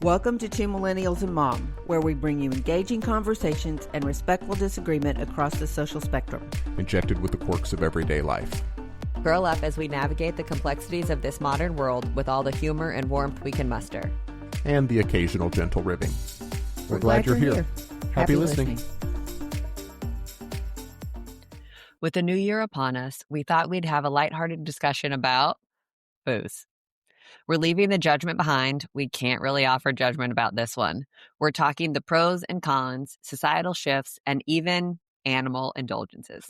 Welcome to Two Millennials and Mom, where we bring you engaging conversations and respectful disagreement across the social spectrum. Injected with the quirks of everyday life. Grow up as we navigate the complexities of this modern world with all the humor and warmth we can muster. And the occasional gentle ribbing. We're glad you're here. Happy listening. With the new year upon us, we thought we'd have a lighthearted discussion about booze. We're leaving the judgment behind. We can't really offer judgment about this one. We're talking the pros and cons, societal shifts, and even animal indulgences.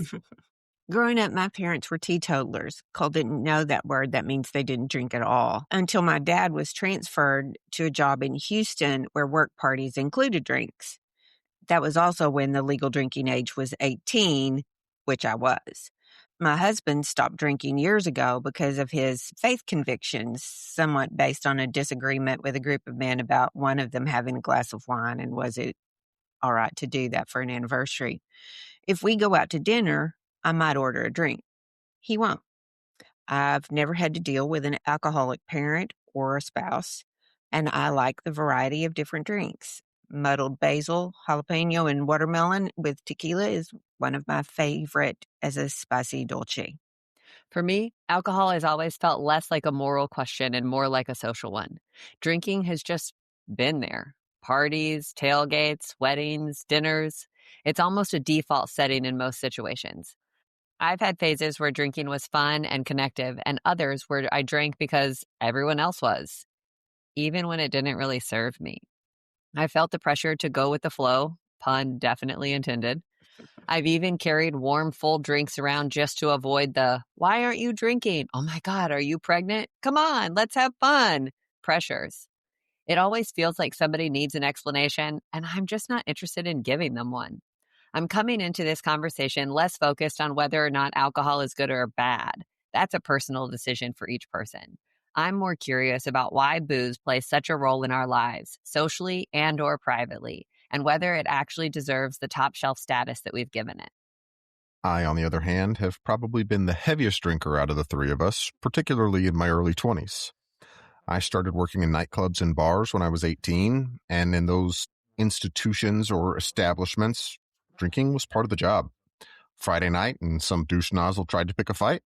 Growing up, my parents were teetotalers. Cole didn't know that word. That means they didn't drink at all. Until my dad was transferred to a job in Houston where work parties included drinks. That was also when the legal drinking age was 18, which I was. My husband stopped drinking years ago because of his faith convictions, somewhat based on a disagreement with a group of men about one of them having a glass of wine and was it all right to do that for an anniversary. If we go out to dinner, I might order a drink. He won't. I've never had to deal with an alcoholic parent or a spouse, and I like the variety of different drinks. Muddled basil, jalapeno, and watermelon with tequila is one of my favorite as a spicy dolce. For me, alcohol has always felt less like a moral question and more like a social one. Drinking has just been there. Parties, tailgates, weddings, dinners. It's almost a default setting in most situations. I've had phases where drinking was fun and connective, and others where I drank because everyone else was, even when it didn't really serve me. I felt the pressure to go with the flow, pun definitely intended. I've even carried warm, full drinks around just to avoid the, why aren't you drinking? Oh my God, are you pregnant? Come on, let's have fun pressures. It always feels like somebody needs an explanation, and I'm just not interested in giving them one. I'm coming into this conversation less focused on whether or not alcohol is good or bad. That's a personal decision for each person. I'm more curious about why booze plays such a role in our lives, socially and or privately, and whether it actually deserves the top shelf status that we've given it. I, on the other hand, have probably been the heaviest drinker out of the three of us, particularly in my early 20s. I started working in nightclubs and bars when I was 18, and in those institutions or establishments, drinking was part of the job. Friday night, and some douche nozzle tried to pick a fight.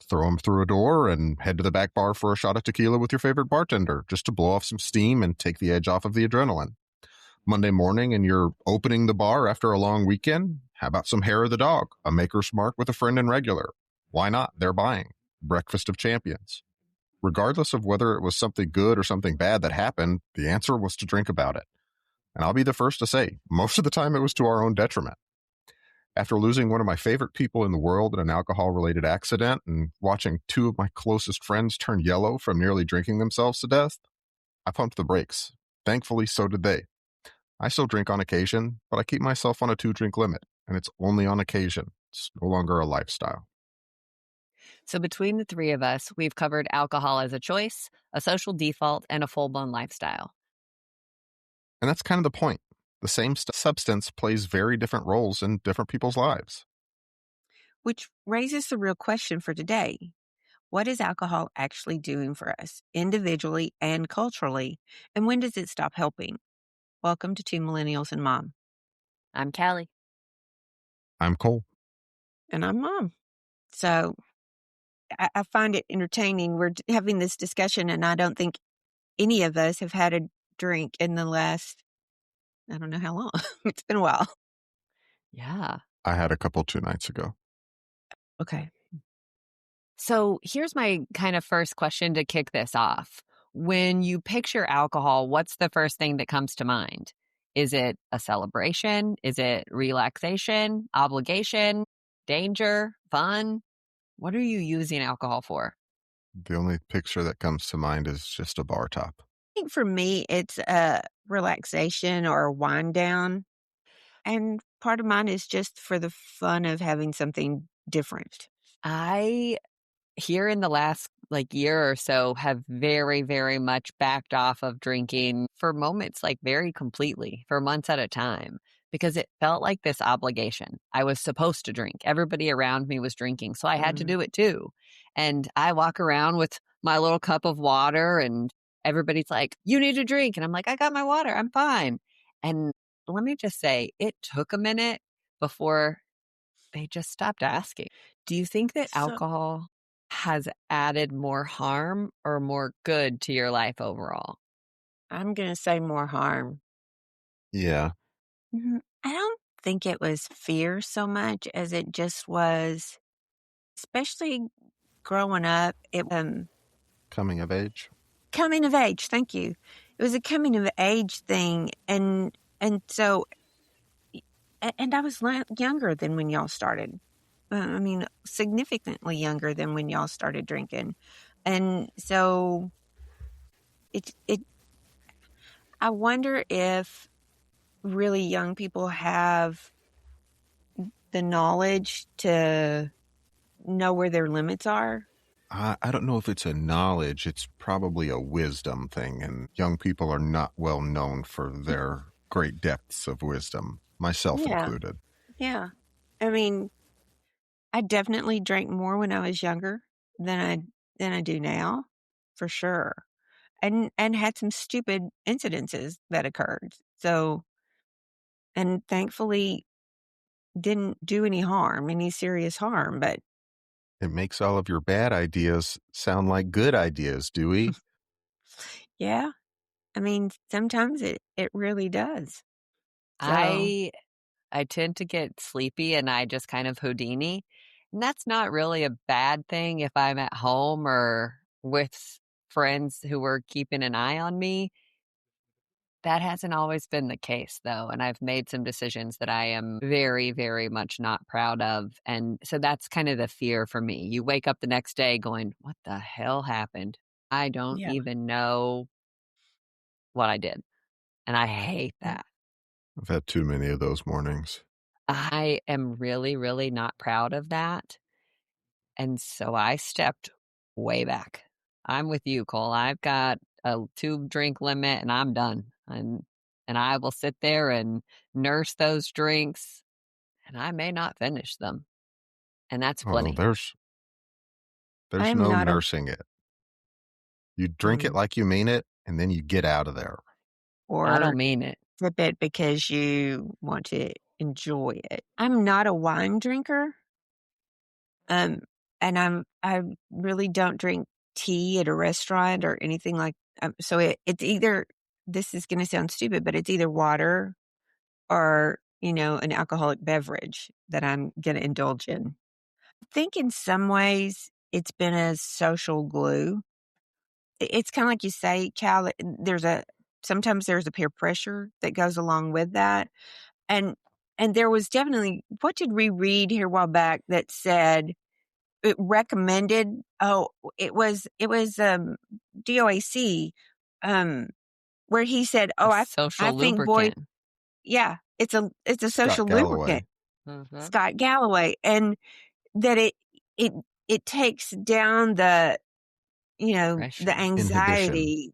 Throw him through a door and head to the back bar for a shot of tequila with your favorite bartender, just to blow off some steam and take the edge off of the adrenaline. Monday morning, and you're opening the bar after a long weekend. How about some hair of the dog, a Maker's Mark with a friend and regular? Why not? They're buying. Breakfast of champions. Regardless of whether it was something good or something bad that happened, the answer was to drink about it. And I'll be the first to say, most of the time it was to our own detriment. After losing one of my favorite people in the world in an alcohol-related accident and watching two of my closest friends turn yellow from nearly drinking themselves to death, I pumped the brakes. Thankfully, so did they. I still drink on occasion, but I keep myself on a 2-drink limit, and it's only on occasion. It's no longer a lifestyle. So between the three of us, we've covered alcohol as a choice, a social default, and a full-blown lifestyle. And that's kind of the point. The same substance plays very different roles in different people's lives. Which raises the real question for today. What is alcohol actually doing for us, individually and culturally, and when does it stop helping? Welcome to Two Millennials and Mom. I'm Callie. I'm Cole. And I'm Mom. So I find it entertaining. We're having this discussion, and I don't think any of us have had a drink in the last, I don't know how long. It's been a while. Yeah. I had a couple 2 nights ago. Okay. So here's my kind of first question to kick this off. When you picture alcohol, what's the first thing that comes to mind? Is it a celebration? Is it relaxation, obligation, danger, fun? What are you using alcohol for? The only picture that comes to mind is just a bar top. I think for me, it's a relaxation or a wind down. And part of mine is just for the fun of having something different. I, here in the last year or so, have very, very much backed off of drinking for moments, very completely, for months at a time, because it felt like this obligation. I was supposed to drink. Everybody around me was drinking, so I had to do it too. And I walk around with my little cup of water and everybody's like, you need a drink. And I'm like, I got my water. I'm fine. And let me just say, it took a minute before they just stopped asking. Do you think that So alcohol has added more harm or more good to your life overall? I'm going to say more harm. Yeah. I don't think it was fear so much as it just was, especially growing up, Coming of age. coming of age. Thank you. It was a coming of age thing. And so, and I was younger than when y'all started. I mean, significantly younger than when y'all started drinking. And so it, I wonder if really young people have the knowledge to know where their limits are. I don't know if it's a knowledge, it's probably a wisdom thing. And young people are not well known for their great depths of wisdom, myself Yeah. included. Yeah. I mean, I definitely drank more when I was younger than I do now, for sure. And had some stupid incidences that occurred. So, and thankfully didn't do any serious harm, but It makes all of your bad ideas sound like good ideas, Dewey. yeah, I mean, sometimes it really does. So, I tend to get sleepy and I just kind of Houdini. And that's not really a bad thing if I'm at home or with friends who are keeping an eye on me. That hasn't always been the case, though. And I've made some decisions that I am very, very much not proud of. And so that's kind of the fear for me. You wake up the next day going, what the hell happened? I don't yeah. even know what I did. And I hate that. I've had too many of those mornings. I am really, really not proud of that. And so I stepped way back. I'm with you, Cole. I've got a 2-drink limit and I'm done. And I will sit there and nurse those drinks and I may not finish them. And that's Oh, plenty. I there's am no not a nursing it. You drink it mm, like you mean it, and then you get out of there. I or don't mean it. sip it because you want to enjoy it. I'm not a wine drinker. Um, and I really don't drink tea at a restaurant or anything like. So it's either, this is going to sound stupid, but it's either water or an alcoholic beverage that I'm going to indulge in. I think in some ways it's been a social glue. It's kind of like you say, Cal. Sometimes there's a peer pressure that goes along with that, and there was definitely, what did we read here a while back that said it recommended, it was DOAC, where he said, A I social think boy, lubricant. yeah, it's a social Scott lubricant, Galloway. Mhm. Scott Galloway, and that it it takes down the Pressure. Inhibition. anxiety.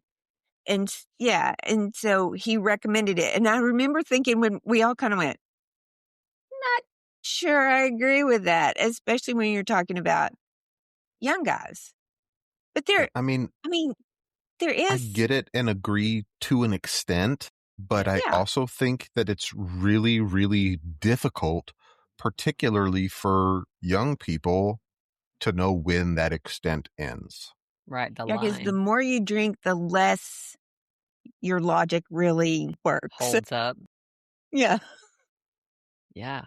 And yeah, and so he recommended it. And I remember thinking, when we all kind of went, not sure I agree with that, especially when you're talking about young guys. But I mean, I mean, there I is, get it and agree to an extent, but I yeah, also think that it's really, really difficult, particularly for young people, to know when that extent ends. Right, the yeah, because the line more you drink, the less your logic really works. holds up. Yeah. Yeah.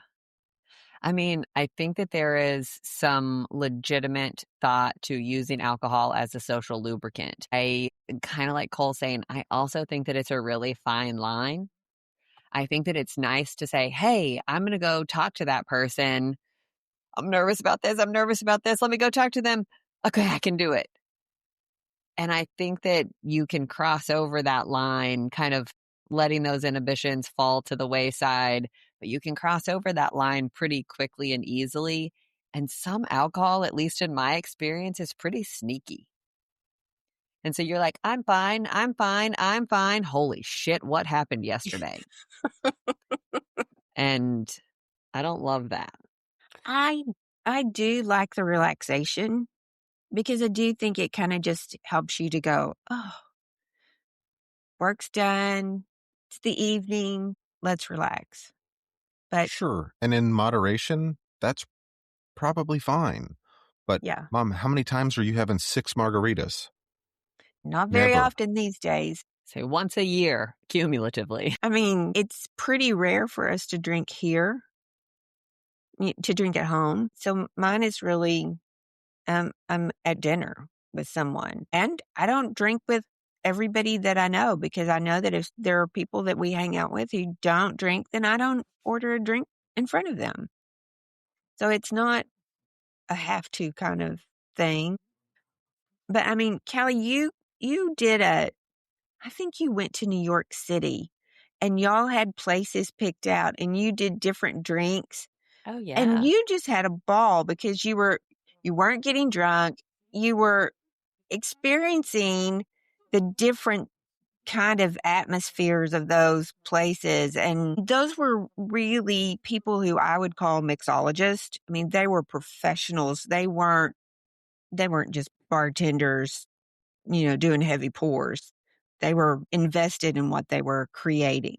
I mean, I think that there is some legitimate thought to using alcohol as a social lubricant. I kind of like Cole saying, I also think that it's a really fine line. I think that it's nice to say, hey, I'm going to go talk to that person. I'm nervous about this. I'm nervous about this. Let me go talk to them. Okay, I can do it. And I think that you can cross over that line, kind of letting those inhibitions fall to the wayside, but you can cross over that line pretty quickly and easily. And some alcohol, at least in my experience, is pretty sneaky. And so you're like, I'm fine, I'm fine, I'm fine. Holy shit, what happened yesterday? And I don't love that. I I do like the relaxation, because I do think it kind of just helps you to go, oh. work's done. It's the evening. Let's relax. But Sure. And in moderation, that's probably fine. But yeah, Mom, how many times are you having 6 margaritas? not very Never. often these days. Say once a year, cumulatively. I mean, it's pretty rare for us to drink here, to drink at home. So mine is really, I'm at dinner with someone. And I don't drink with everybody that I know, because I know that if there are people that we hang out with who don't drink, then I don't order a drink in front of them. So it's not a have to kind of thing. But I mean, Callie, you did I think you went to New York City and y'all had places picked out and you did different drinks. Oh, yeah. And you just had a ball because you weren't getting drunk. You were experiencing the different kind of atmospheres of those places. And those were really people who I would call mixologists. I mean, they were professionals. They weren't just bartenders, doing heavy pours. They were invested in what they were creating.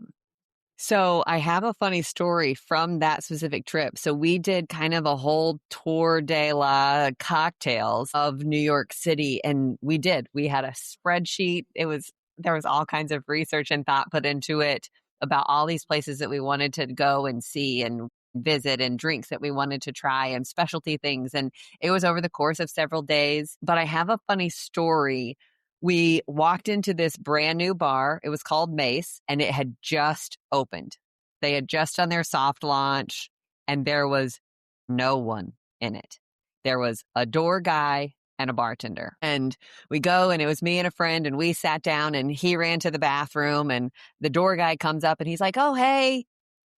So I have a funny story from that specific trip. So we did kind of a whole tour de la cocktails of New York City. And we had a spreadsheet. There was all kinds of research and thought put into it about all these places that we wanted to go and see and visit, and drinks that we wanted to try, and specialty things. And it was over the course of several days. But I have a funny story. We walked into this brand new bar. It was called Mace, and it had just opened. They had just done their soft launch, and there was no one in it. There was a door guy and a bartender. And we go, and it was me and a friend, and we sat down, and he ran to the bathroom, and the door guy comes up and he's like, "Oh, hey,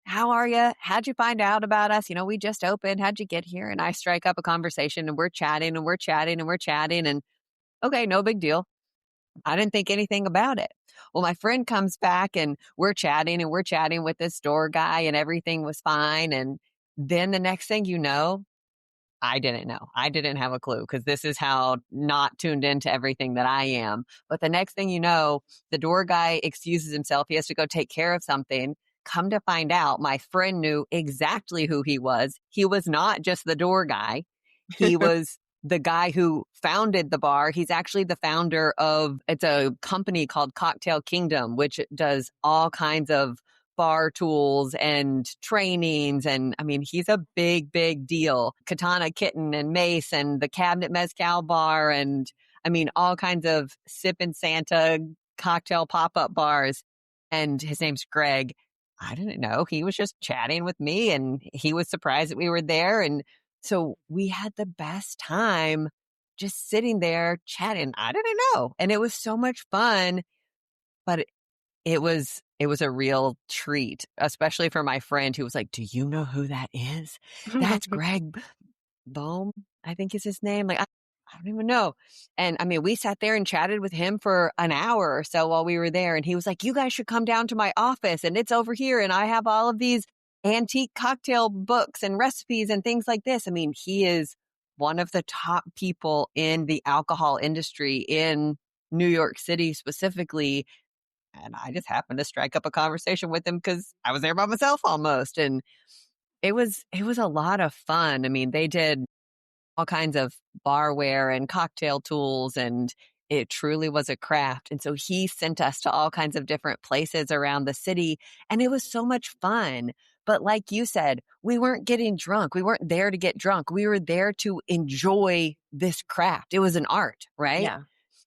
how are you? How'd you find out about us? We just opened. How'd you get here?" And I strike up a conversation, and we're chatting and we're chatting and we're chatting, and okay, no big deal. I didn't think anything about it. Well, my friend comes back and we're chatting with this store guy, and everything was fine. And then the next thing you know, I didn't know. I didn't have a clue, because this is how not tuned into everything that I am. But the next thing you know, the door guy excuses himself. He has to go take care of something. Come to find out, my friend knew exactly who he was. He was not just the door guy. He was the guy who founded the bar. He's actually the founder of, it's a company called Cocktail Kingdom, which does all kinds of bar tools and trainings. And I mean, he's a big, big deal. Katana Kitten and Mace and the Cabinet Mezcal Bar. And I mean, all kinds of Sip and Santa cocktail pop-up bars. And his name's Greg. I didn't know. He was just chatting with me, and he was surprised that we were there. And so we had the best time just sitting there chatting. I didn't know. And it was so much fun, but it was a real treat, especially for my friend who was like, "Do you know who that is? That's Greg Bohm, I think is his name." Like, I don't even know. And I mean, we sat there and chatted with him for an hour or so while we were there. And he was like, "You guys should come down to my office, and it's over here. And I have all of these antique cocktail books and recipes and things like this." I mean, he is one of the top people in the alcohol industry in New York City specifically. And I just happened to strike up a conversation with him because I was there by myself almost. And it was a lot of fun. I mean, they did all kinds of barware and cocktail tools, and it truly was a craft. And so he sent us to all kinds of different places around the city, and it was so much fun. But like you said, we weren't getting drunk. We weren't there to get drunk. We were there to enjoy this craft. It was an art, right? Yeah.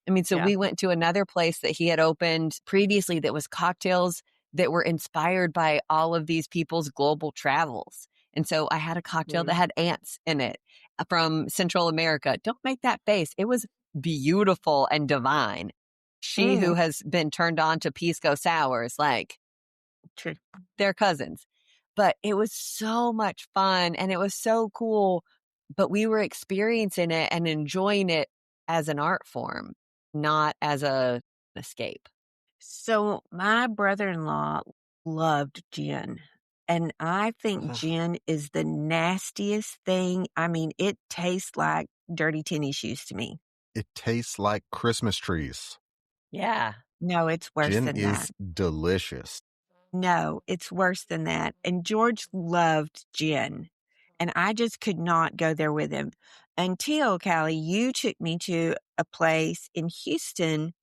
I mean, so Yeah. we went to another place that he had opened previously that was cocktails that were inspired by all of these people's global travels. And so I had a cocktail that had ants in it from Central America. Don't make that face. It was beautiful and divine. She who has been turned on to pisco sours, like True. they're cousins. But it was so much fun and it was so cool. But we were experiencing it and enjoying it as an art form, not as an escape. So my brother-in-law loved gin. And I think gin is the nastiest thing. I mean, it tastes like dirty tennis shoes to me. It tastes like Christmas trees. Yeah. No, it's worse Gin than that. is delicious. No, it's worse than that. And George loved gin, and I just could not go there with him until, Callie, you took me to a place in Houston,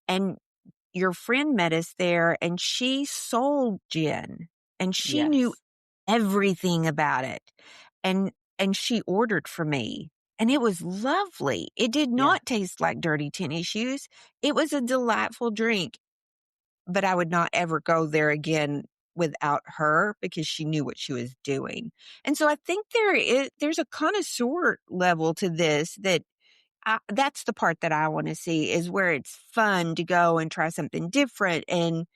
and your friend met us there, and she sold gin, and she knew Yes. everything about it. And she ordered for me, and it was lovely. It did Yeah. not taste like dirty tennis shoes. It was a delightful drink, but I would not ever go there again without her because she knew what she was doing. And so I think there's a connoisseur level to this that that's the part that I want to see, is where it's fun to go and try something different and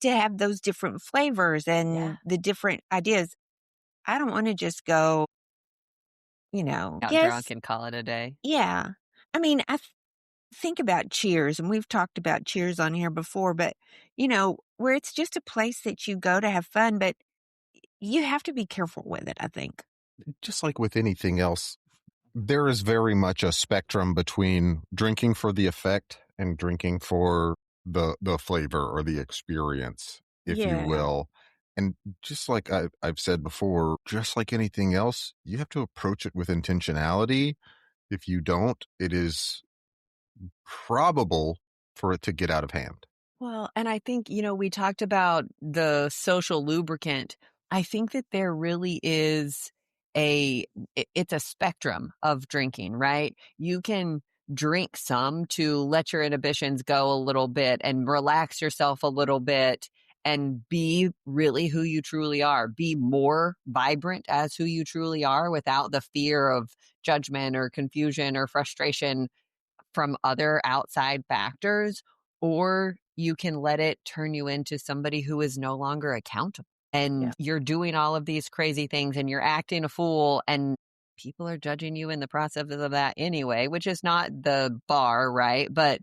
to have those different flavors and Yeah. the different ideas. I don't want to just go, Got drunk yes, and call it a day. yeah. I mean, think about Cheers, and we've talked about Cheers on here before, but where it's just a place that you go to have fun, but you have to be careful with it, I think. Just like with anything else, there is very much a spectrum between drinking for the effect and drinking for the flavor or the experience, if you Yeah. will. And just like I've said before, just like anything else, you have to approach it with intentionality. If you don't, it is probable for it to get out of hand. Well, and I think, we talked about the social lubricant. I think that there really is it's a spectrum of drinking, right? You can drink some to let your inhibitions go a little bit and relax yourself a little bit and be really who you truly are. Be more vibrant as who you truly are without the fear of judgment or confusion or frustration from other outside factors, or you can let it turn you into somebody who is no longer accountable. And you're doing all of these crazy things and you're acting a fool, and people are judging you in the process of that anyway, which is not the bar, right? But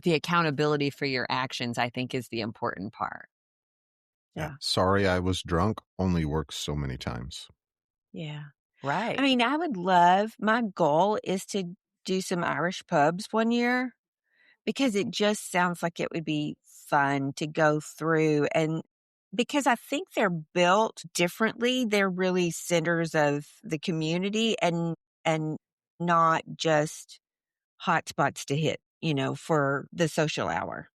the accountability for your actions, I think, is the important part. Yeah. Sorry, I was drunk only works so many times. Yeah. Right. I mean, my goal is to do some Irish pubs one year because it just sounds like it would be fun to go through, and because I think they're built differently. They're really centers of the community and not just hot spots to hit, for the social hour.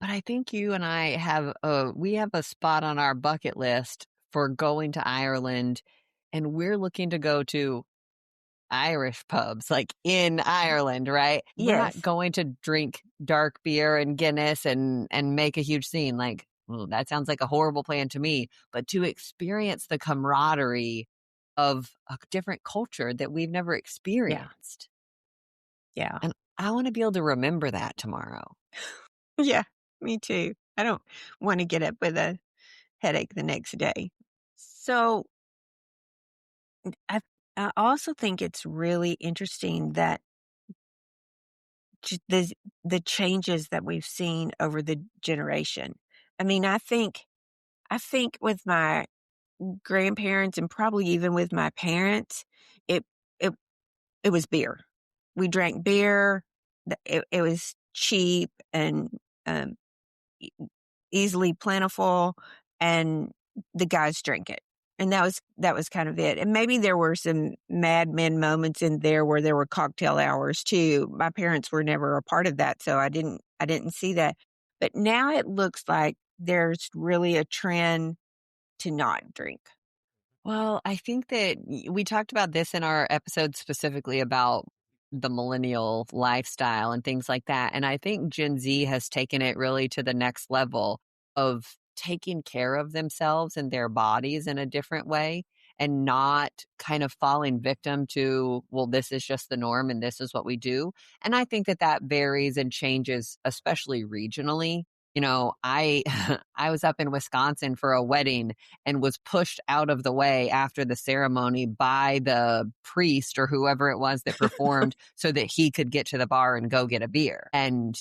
But I think you and I we have a spot on our bucket list for going to Ireland, and we're looking to go to Irish pubs, like in Ireland, right? We're not Yes. going to drink dark beer and Guinness and make a huge scene. Like, well, that sounds like a horrible plan to me. But to experience the camaraderie of a different culture that we've never experienced. Yeah. And I want to be able to remember that tomorrow. Yeah. Me too. I don't want to get up with a headache the next day. So I I also think it's really interesting that the changes that we've seen over the generation. I mean, I think with my grandparents and probably even with my parents, it it it was beer. We drank beer. It was cheap and um, e- easily plentiful, and the guys drank it. And that was kind of it. And maybe there were some Mad Men moments in there where there were cocktail hours too. My parents were never a part of that, so I didn't see that. But now it looks like there's really a trend to not drink. Well, I think that we talked about this in our episode specifically about the millennial lifestyle and things like that. And I think Gen Z has taken it really to the next level of taking care of themselves and their bodies in a different way and not kind of falling victim to, well, this is just the norm and this is what we do. And I think that that varies and changes, especially regionally. I I was up in Wisconsin for a wedding and was pushed out of the way after the ceremony by the priest or whoever it was that performed so that he could get to the bar and go get a beer. And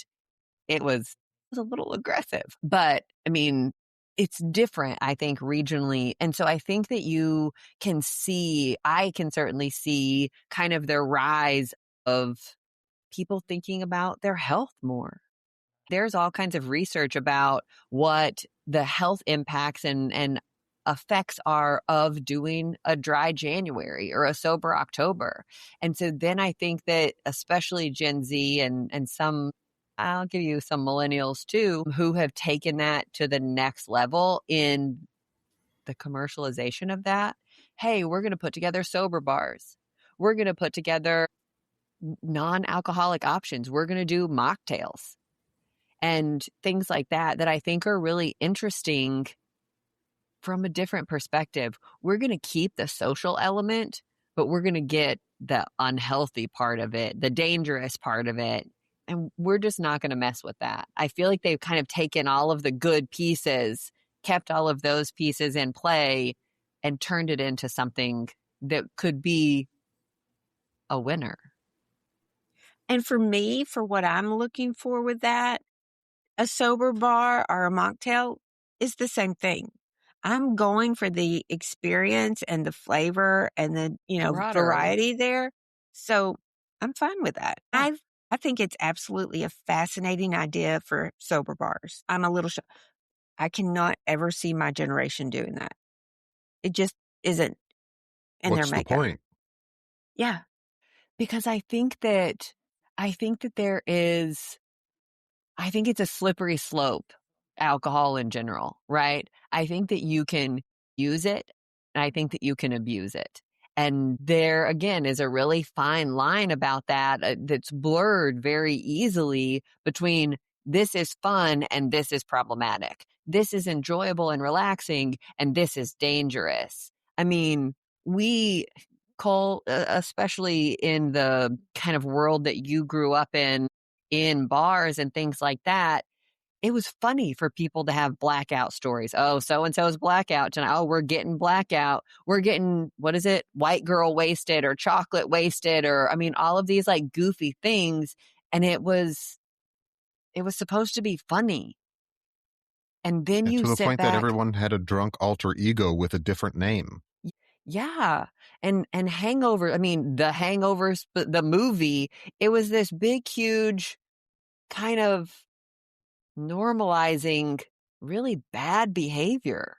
it was a little aggressive, but I mean, it's different, I think, regionally. And so I think that I can certainly see kind of the rise of people thinking about their health more. There's all kinds of research about what the health impacts and effects are of doing a dry January or a sober October. And so then I think that especially Gen Z and some, I'll give you some millennials too, who have taken that to the next level in the commercialization of that. Hey, we're going to put together sober bars. We're going to put together non-alcoholic options. We're going to do mocktails and things like that, that I think are really interesting from a different perspective. We're going to keep the social element, but we're going to get the unhealthy part of it, the dangerous part of it. And we're just not going to mess with that. I feel like they've kind of taken all of the good pieces, kept all of those pieces in play, and turned it into something that could be a winner. And for me, for what I'm looking for with that, a sober bar or a mocktail is the same thing. I'm going for the experience and the flavor and the, variety there. So I'm fine with that. Yeah. I think it's absolutely a fascinating idea for sober bars. I'm a little I cannot ever see my generation doing that. It just isn't in What's their the makeup. point? Yeah. Because I think that there is, I think it's a slippery slope, alcohol in general, right? I think that you can use it, and I think that you can abuse it. And there, again, is a really fine line about that that's blurred very easily between this is fun and this is problematic. This is enjoyable and relaxing, and this is dangerous. I mean, Cole, especially in the kind of world that you grew up in bars and things like that, it was funny for people to have blackout stories. Oh, so-and-so's blackout tonight. Oh, we're getting blackout. We're getting, what is it? White girl wasted or chocolate wasted, or, I mean, all of these like goofy things. And it was supposed to be funny. And then And you to the sit point that back. everyone had a drunk alter ego with a different name. Yeah. And Hangover, I mean, the Hangovers, the movie, it was this big, huge kind of normalizing really bad behavior.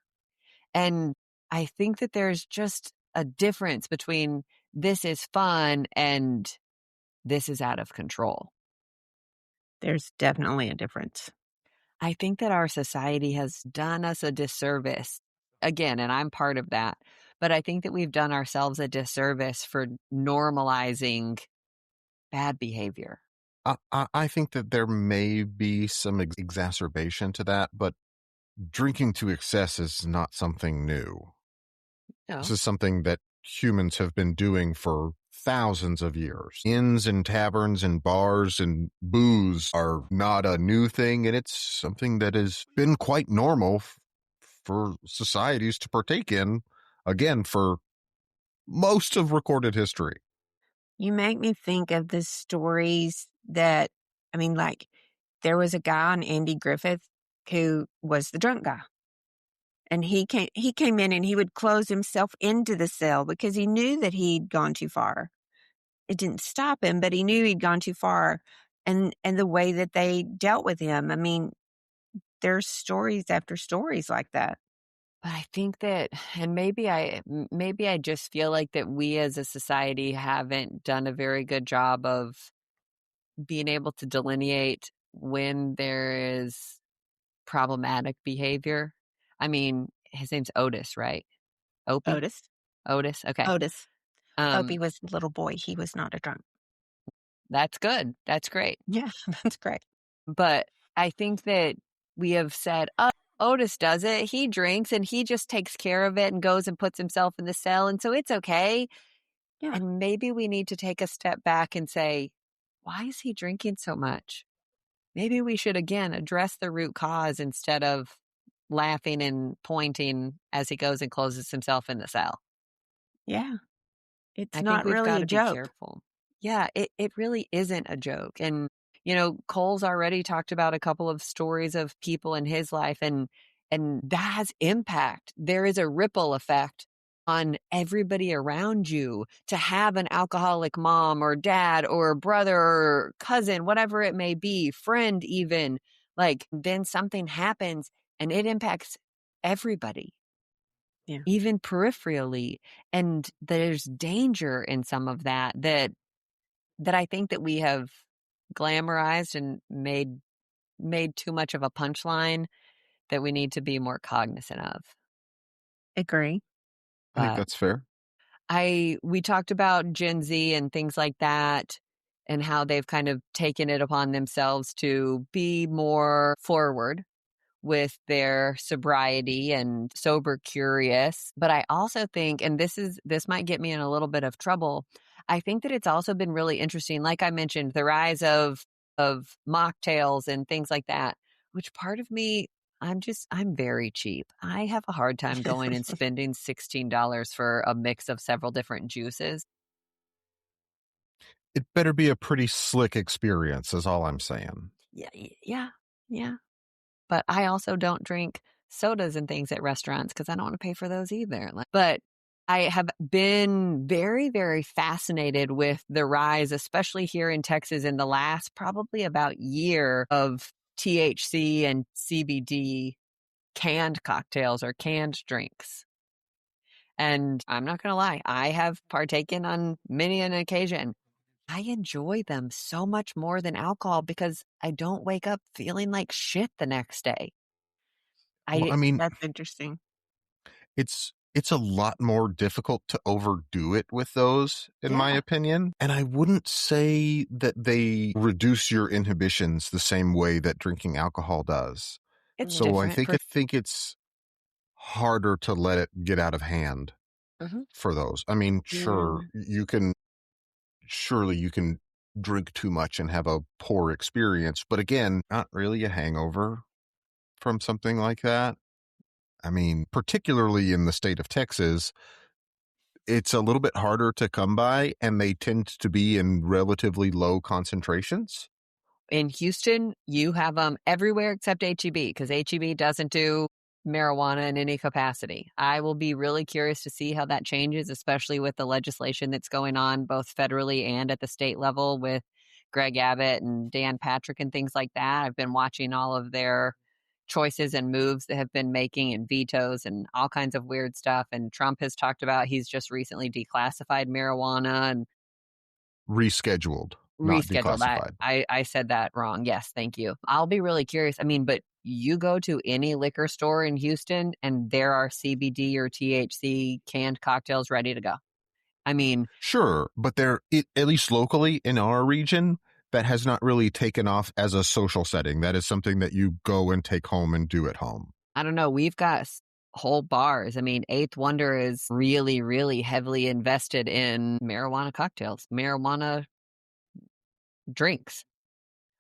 And I think that there's just a difference between this is fun and this is out of control. There's definitely a difference. I think that our society has done us a disservice again, and I'm part of that. But I think that we've done ourselves a disservice for normalizing bad behavior. I think that there may be some exacerbation to that, but drinking to excess is not something new. No. This is something that humans have been doing for thousands of years. Inns and taverns and bars and booze are not a new thing, and it's something that has been quite normal for societies to partake in, again, for most of recorded history. You make me think of the stories that, I mean, like there was a guy on Andy Griffith who was the drunk guy. And he came in and he would close himself into the cell because he knew that he'd gone too far. It didn't stop him, but he knew he'd gone too far. And the way that they dealt with him, I mean, there's stories after stories like that. But I think that, and maybe I just feel like that we as a society haven't done a very good job of being able to delineate when there is problematic behavior. I mean, his name's Otis, right? Opie? Otis. Okay. Otis. Opie was a little boy. He was not a drunk. That's good. That's great. Yeah, that's great. But I think that we have said, oh, Otis does it. He drinks and he just takes care of it and goes and puts himself in the cell. And so it's okay. Yeah. And maybe we need to take a step back and say, why is he drinking so much? Maybe we should, again, address the root cause instead of laughing and pointing as he goes and closes himself in the cell. Yeah. It's I not think we've really got a to be joke. careful. Yeah, it really isn't a joke. And, Cole's already talked about a couple of stories of people in his life, and that has impact. There is a ripple effect on everybody around you to have an alcoholic mom or dad or brother or cousin, whatever it may be, friend even, Like, then something happens and it impacts everybody, even peripherally. And there's danger in some of that I think that we have glamorized and made too much of a punchline that we need to be more cognizant of. Agree. I think But that's fair. we talked about Gen Z and things like that and how they've kind of taken it upon themselves to be more forward with their sobriety and sober curious. But I also think, and this might get me in a little bit of trouble, I think that it's also been really interesting, like I mentioned, the rise of mocktails and things like that, which part of me, I'm very cheap. I have a hard time going and spending $16 for a mix of several different juices. It better be a pretty slick experience, is all I'm saying. Yeah. But I also don't drink sodas and things at restaurants because I don't want to pay for those either. But I have been very, very fascinated with the rise, especially here in Texas, in the last probably about year of THC and CBD canned cocktails or canned drinks. And I'm not going to lie, I have partaken on many an occasion. I enjoy them so much more than alcohol because I don't wake up feeling like shit the next day. Well, I mean, That's interesting. it's a lot more difficult to overdo it with those, in my opinion. And I wouldn't say that they reduce your inhibitions the same way that drinking alcohol does. It's So I different. think it's harder to let it get out of hand for those. I mean, surely you can drink too much and have a poor experience, but again, not really a hangover from something like that. I mean, particularly in the state of Texas, it's a little bit harder to come by, and they tend to be in relatively low concentrations. In Houston, you have them everywhere except HEB because HEB doesn't do marijuana in any capacity. I will be really curious to see how that changes, especially with the legislation that's going on both federally and at the state level with Greg Abbott and Dan Patrick and things like that. I've been watching all of their choices and moves that have been making and vetoes and all kinds of weird stuff. And Trump has talked about he's just recently declassified marijuana and Rescheduled, not rescheduled. declassified. I said that wrong. Yes, thank you. I'll be really curious. I mean, but you go to any liquor store in Houston and there are CBD or THC canned cocktails ready to go. I mean, Sure, but at least locally in our region, that has not really taken off as a social setting. That is something that you go and take home and do at home. I don't know. We've got whole bars. I mean, Eighth Wonder is really, really heavily invested in marijuana cocktails, marijuana drinks.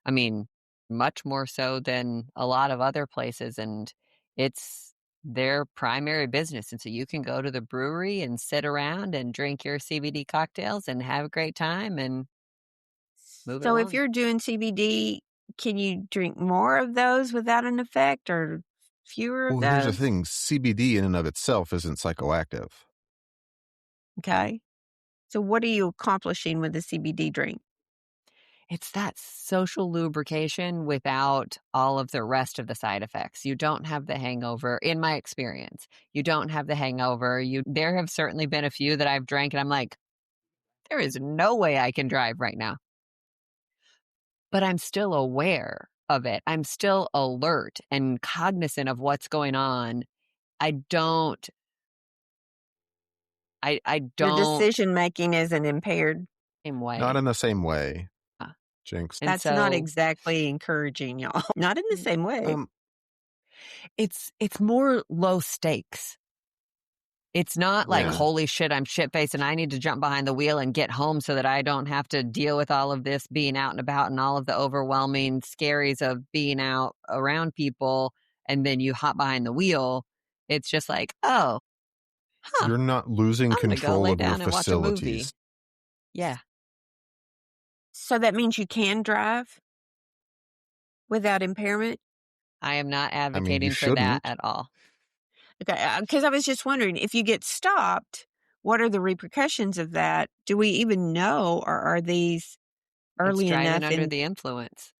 I mean, much more so than a lot of other places. And it's their primary business. And so you can go to the brewery and sit around and drink your CBD cocktails and have a great time and move it So along. if you're doing CBD, can you drink more of those without an effect or fewer of Well, here's the those? thing. CBD in and of itself isn't psychoactive. Okay. So what are you accomplishing with the CBD drink? It's that social lubrication without all of the rest of the side effects. You don't have the hangover, in my experience. You don't have the hangover. There have certainly been a few that I've drank and I'm like, there is no way I can drive right now. But I'm still aware of it. I'm still alert and cognizant of what's going on. I don't Your decision making isn't impaired. same way. Not in the same way, Uh, Jinx. And That's not so exactly encouraging, y'all. Not in the same way. it's more low stakes. It's not like, Yeah. holy shit, I'm shit-faced and I need to jump behind the wheel and get home so that I don't have to deal with all of this being out and about and all of the overwhelming scaries of being out around people. And then you hop behind the wheel. It's just like, oh, You're not losing I'm going to go control lay of your down and watch a movie. facilities. Yeah. So that means you can drive without impairment? I am not I mean, advocating you for that shouldn't. at all. Okay, because I was just wondering, if you get stopped, what are the repercussions of that? Do we even know, or are these It's early driving enough under in? the influence.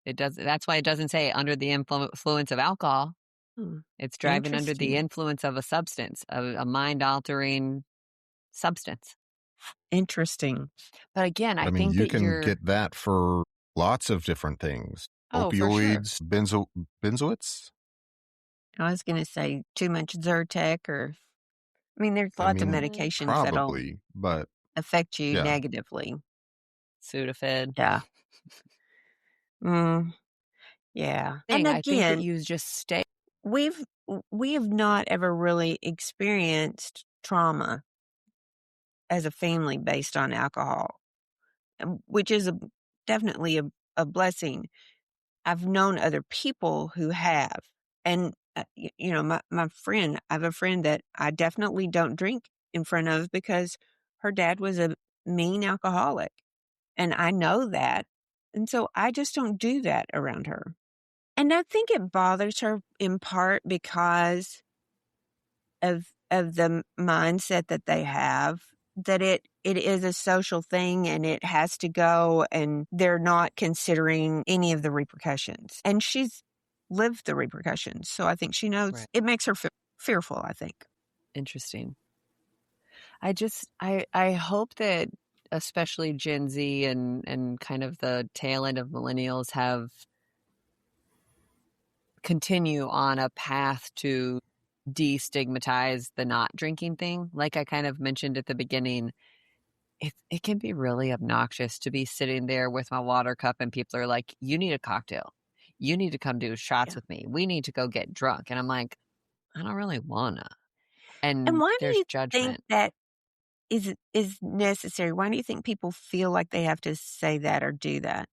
That's why it doesn't say under the influence of alcohol. It's driving under the influence of a substance, a mind-altering substance. Interesting. But again, I mean, think you that can get that for lots of different things. Oh, for sure. Opioids, benzoates. I was going to say too much Zyrtec or, I mean, there's lots of medications that'll Probably, but affect you yeah. negatively. Sudafed. Yeah. Yeah. And I think that again, you just stay. we have not ever really experienced trauma as a family based on alcohol, which is definitely a blessing. I've known other people who have, and my friend, I have a friend that I definitely don't drink in front of because her dad was a mean alcoholic, and I know that, and so I just don't do that around her. And I think it bothers her in part because of the mindset that they have, that it is a social thing and it has to go, and they're not considering any of the repercussions. And she's lived the repercussions, so I think she knows. Right. It makes her fearful, I think. Interesting. I hope that especially Gen Z and kind of the tail end of millennials continue on a path to destigmatize the not drinking thing. Like I kind of mentioned at the beginning, it can be really obnoxious to be sitting there with my water cup and people are like, you need a cocktail. You need to come do shots with me. We need to go get drunk. And I'm like, I don't really wanna. And why do there's you judgment. think that is necessary? Why do you think people feel like they have to say that or do that?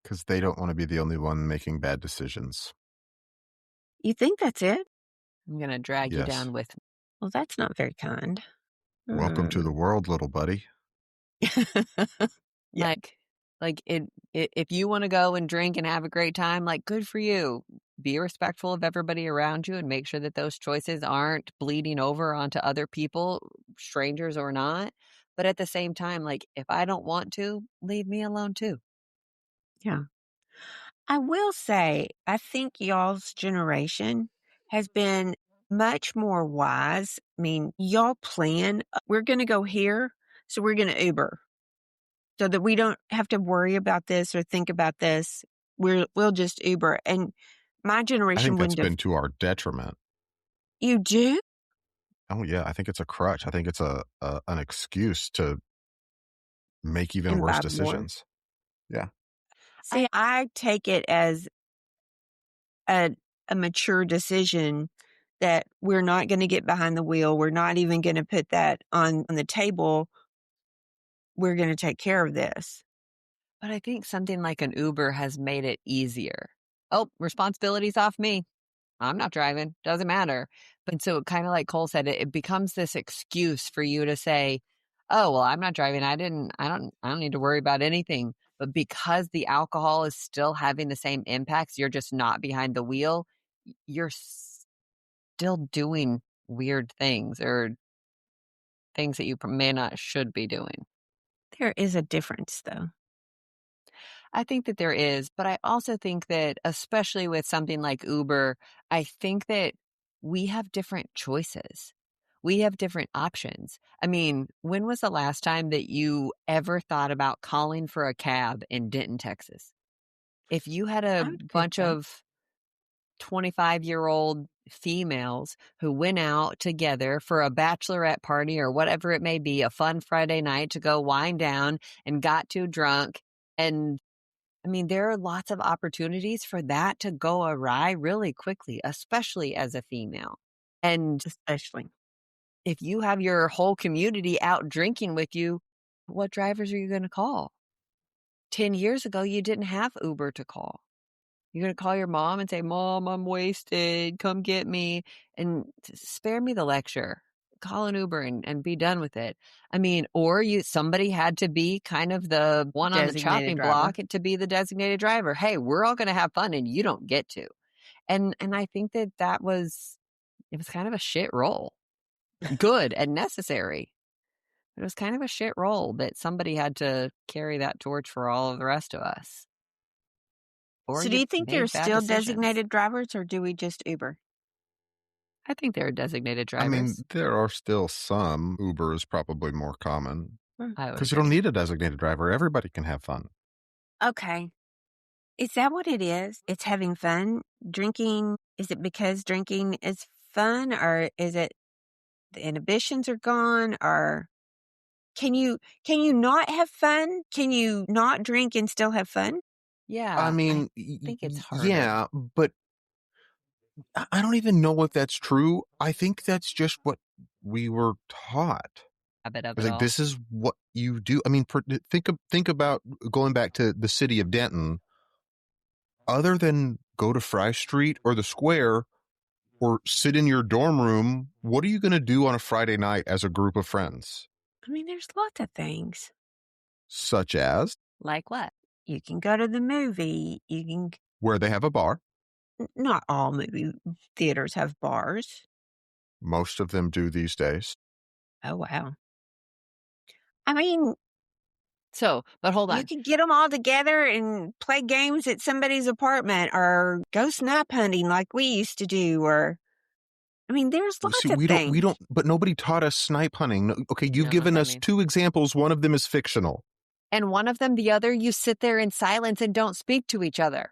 Because they don't want to be the only one making bad decisions. You think that's it? I'm going to drag you down with me. Well, that's not very kind. Welcome to the world, little buddy. Yeah. If you want to go and drink and have a great time, like, good for you. Be respectful of everybody around you and make sure that those choices aren't bleeding over onto other people, strangers or not. But at the same time, like, if I don't want to, leave me alone too. Yeah. I will say, I think y'all's generation has been much more wise. I mean, y'all plan, we're going to go here, so we're going to Uber so that we don't have to worry about this or think about this. We'll just Uber. And my I generation think that's wouldn't have. been to our detriment. You do? Oh yeah, I think it's a crutch. I think it's an excuse to make even worse Imbibe more. decisions. Yeah. See, I take it as a mature decision that we're not going to get behind the wheel. We're not even going to put that on the table. We're going to take care of this. But I think something like an Uber has made it easier. Oh, responsibility's off me. I'm not driving. Doesn't matter. But so kind of like Cole said, it becomes this excuse for you to say, oh, well, I'm not driving. I don't need to worry about anything. But because the alcohol is still having the same impacts, you're just not behind the wheel. You're still doing weird things or things that you may not should be doing. There is a difference, though. I think that there is, but I also think that, especially with something like Uber, I think that we have different choices. We have different options. I mean, when was the last time that you ever thought about calling for a cab in Denton, Texas? If you had a bunch of 25-year-old females who went out together for a bachelorette party or whatever it may be, a fun Friday night to go wind down and got too drunk, and I mean, there are lots of opportunities for that to go awry really quickly, especially as a female. And especially if you have your whole community out drinking with you, what drivers are you going to call? 10 years ago, you didn't have Uber to call. You're going to call your mom and say, Mom, I'm wasted. Come get me. And spare me the lecture. Call an Uber and be done with it. I mean, or somebody had to be kind of the one on the chopping block to be the designated driver. Hey, we're all going to have fun and you don't get to. And I think it was kind of a shit role. Good and necessary. It was kind of a shit role that somebody had to carry that torch for all of the rest of us. Or So do you think made there's bad still decisions. designated drivers, or do we just Uber? I think there are designated drivers. I mean, there are still some. Uber is probably more common I would because you don't agree. need a designated driver. Everybody can have fun. Okay. Is that what it is? It's having fun? Drinking, is it because drinking is fun, or is it the inhibitions are gone, or can you not have fun? Can you not drink and still have fun? Yeah. I mean, think it's harder. yeah, but I don't even know if that's true. I think that's just what we were taught. A bit of It's it like, all. this is what you do. I mean, think about going back to the city of Denton. Other than go to Fry Street or the square or sit in your dorm room, what are you going to do on a Friday night as a group of friends? I mean, there's lots of things. Such as Like what? You can go to the movie. You can, where they have a bar. not all movie theaters have bars. Most of them do these days. Oh, wow. I mean, So, but hold you on. could get them all together and play games at somebody's apartment, or go snipe hunting like we used to do, or, I mean, there's lots See, of things. we don't, but nobody taught us snipe hunting. Okay, you've what given that us means. 2 examples. One of them is fictional. And one of them, the other, you sit there in silence and don't speak to each other.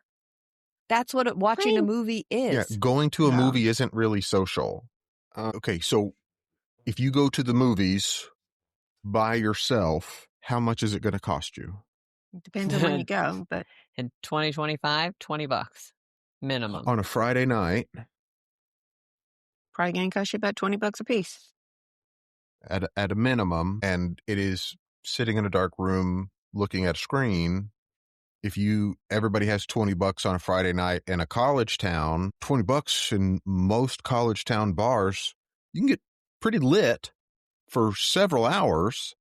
That's what watching a movie is. Yeah, going to a Yeah. movie isn't really social. Okay, so if you go to the movies by yourself, how much is it going to cost you? It depends on when you go, but In 2025, $20 minimum. On a Friday night, probably going to cost you about $20 a piece. at a minimum, and it is sitting in a dark room looking at a screen. If everybody has $20 on a Friday night in a college town, $20 in most college town bars, you can get pretty lit for several hours.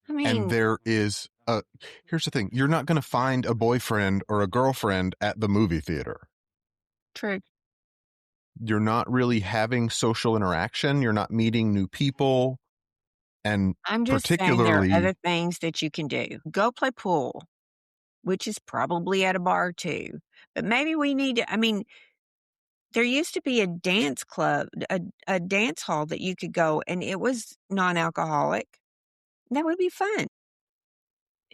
I mean, And there is here's the thing. You're not going to find a boyfriend or a girlfriend at the movie theater. true. You're not really having social interaction. You're not meeting new people. And I'm just saying there are particularly, other things that you can do. Go play pool, which is probably at a bar too. But maybe we need to, I mean, there used to be a dance club, a dance hall that you could go, and it was non-alcoholic. That would be fun.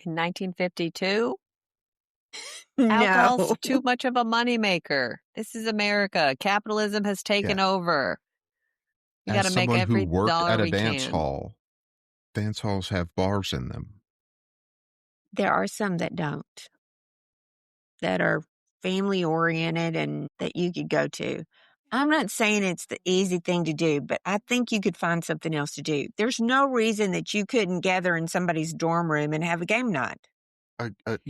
In 1952, No. alcohol's too much of a moneymaker. This is America. Capitalism has taken over. We got as to make someone every who worked dollar at a we dance can. hall, dance halls have bars in them. There are some that don't, that are family oriented and that you could go to. I'm not saying it's the easy thing to do, but I think you could find something else to do. There's no reason that you couldn't gather in somebody's dorm room and have a game night. Can, but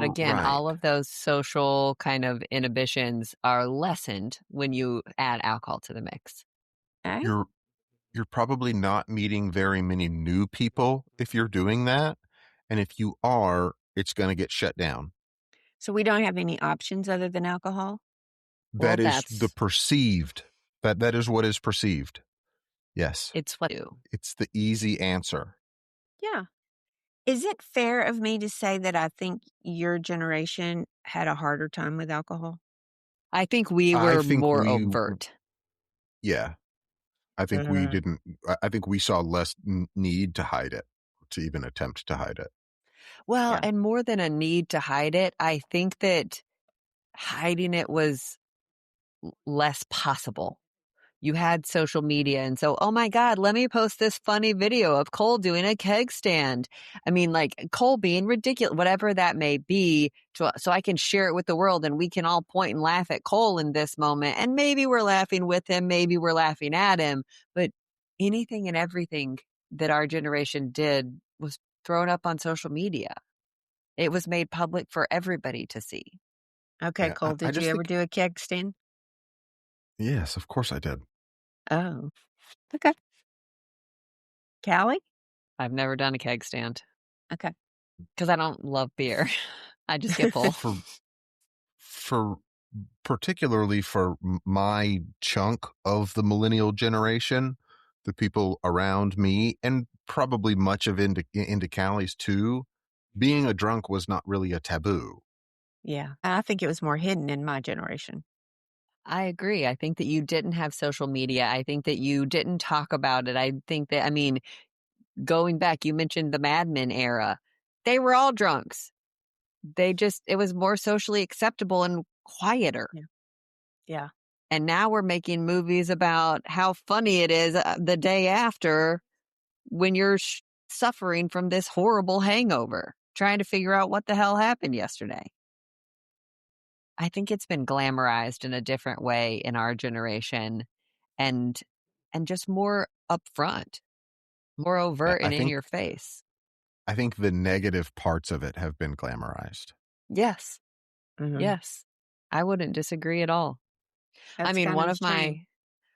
You're again, right. all of those social kind of inhibitions are lessened when you add alcohol to the mix. Okay? You're probably not meeting very many new people if you're doing that. And if you are, it's going to get shut down. So we don't have any options other than alcohol? That Well, is the perceived. That is what is perceived. Yes. It's what you do. It's the easy answer. Yeah. Is it fair of me to say that I think your generation had a harder time with alcohol? I think we were more overt. Yeah. I think we didn't. I think we saw less need to hide it, to even attempt to hide it. Well, Yeah. and more than a need to hide it, I think that hiding it was less possible. You had social media, and so, oh my God, let me post this funny video of Cole doing a keg stand. I mean, like Cole being ridiculous, whatever that may be, so I can share it with the world and we can all point and laugh at Cole in this moment. And maybe we're laughing with him, maybe we're laughing at him, but anything and everything that our generation did was thrown up on social media. It was made public for everybody to see. Okay, Yeah, Cole, I did just you ever think- do a keg stand? Yes, of course I did. Oh, okay. Callie? I've never done a keg stand Okay. because I don't love beer. I just get full. For particularly for my chunk of the millennial generation, the people around me, and probably much of into Callie's too, being a drunk was not really a taboo. Yeah. I think it was more hidden in my generation. I agree. I think that you didn't have social media. I think that you didn't talk about it. I think that, I mean, going back, you mentioned the Mad Men era. They were all drunks. It was more socially acceptable and quieter. Yeah. Yeah. And now we're making movies about how funny it is the day after when you're suffering from this horrible hangover, trying to figure out what the hell happened yesterday. I think it's been glamorized in a different way in our generation and just more upfront, more overt I and in think your face. I think the negative parts of it have been glamorized. Yes. Mhm. Yes. I wouldn't disagree at all. I That's mean, kind of a shame.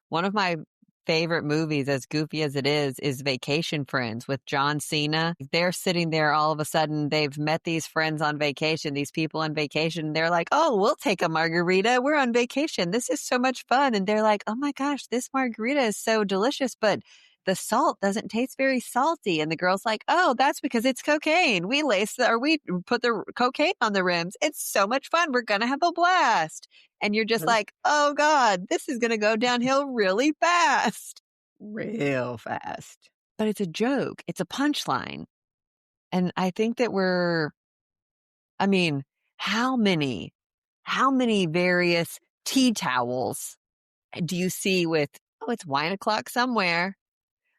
one of my favorite movies, as goofy as it is Vacation Friends with John Cena. They're sitting there all of a sudden, they've met these friends on vacation, these people on vacation. They're like, oh, we'll take a margarita. We're on vacation. This is so much fun. And they're like, oh my gosh, this margarita is so delicious, but the salt doesn't taste very salty. And the girl's like, oh, that's because it's cocaine. We put the cocaine on the rims. It's so much fun. We're going to have a blast. And you're just Mhm. like, oh God, this is going to go downhill really fast. Real fast. But it's a joke. It's a punchline. And I think that I mean, how many various tea towels do you see with, oh, it's wine o'clock somewhere?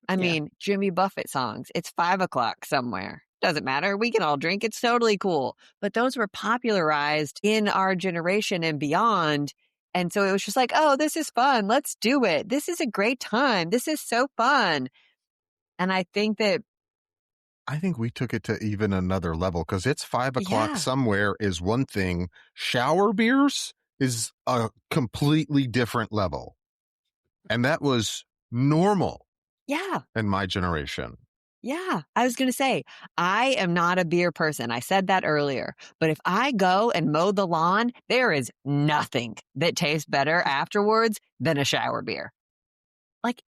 I Yeah. mean, Jimmy Buffett songs, it's 5 o'clock somewhere. Doesn't matter. We can all drink. It's totally cool. But those were popularized in our generation and beyond. And so it was just like, oh, this is fun. Let's do it. This is a great time. This is so fun. And I think that, I think we took it to even another level because it's 5 o'clock yeah, somewhere is one thing. Shower beers is a completely different level. And that was normal yeah, in my generation. yeah. I was going to say, I am not a beer person. I said that earlier. But if I go and mow the lawn, there is nothing that tastes better afterwards than a shower beer. Like,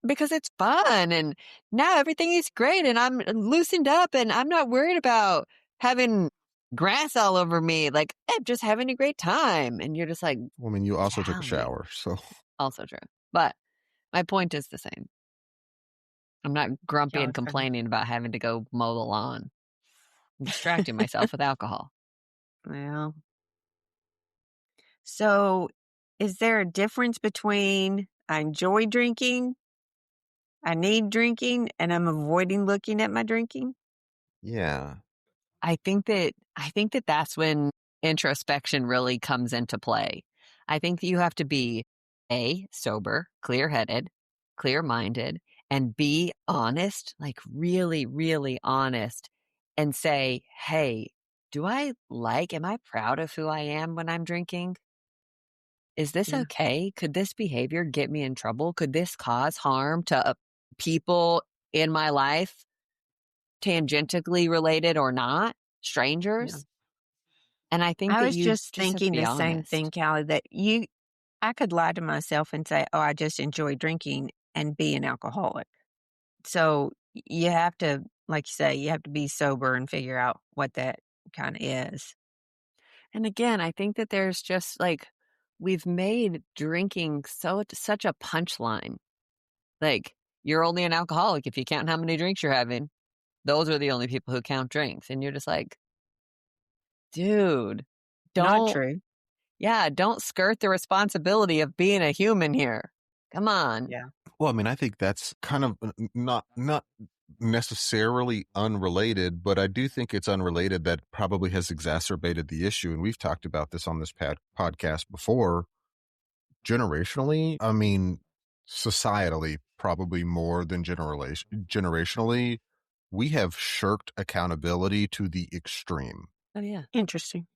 because it's fun and now everything is great and I'm loosened up and I'm not worried about having grass all over me. Like, I'm just having a great time. And you're just like, Well, I mean, you also took a Callie. shower, so Also true. But my point is the same. I'm not grumpy Y'all and are funny. complaining about having to go mow the lawn. I'm distracting myself with alcohol. Well, so is there a difference between I enjoy drinking, I need drinking, and I'm avoiding looking at my drinking? yeah. I think that that's when introspection really comes into play. I think that you have to be A, sober, clear-headed, clear-minded, and B, honest, like really, really honest, and say, hey, am I proud of who I am when I'm drinking? Is this Yeah. okay? Could this behavior get me in trouble? Could this cause harm to people in my life, tangentially related or not, Yeah. strangers? And I think I that was you just just have to thinking be the same thing, honest. Callie, that I could lie to myself and say, oh, I just enjoy drinking and be an alcoholic. So you have to, like you say, you have to be sober and figure out what that kind of is. And again, I think that there's just like, we've made drinking such a punchline. Like, you're only an alcoholic if you count how many drinks you're having. Those are the only people who count drinks. And you're just like, dude, Not don't true. don't skirt the responsibility of being a human here. Come on. Yeah. Well, I mean, I think that's kind of not necessarily unrelated, but I do think it's unrelated that probably has exacerbated the issue. And we've talked about this on this podcast before. Generationally, I mean, societally, probably more than generationally, we have shirked accountability to the extreme. Oh, yeah. Interesting.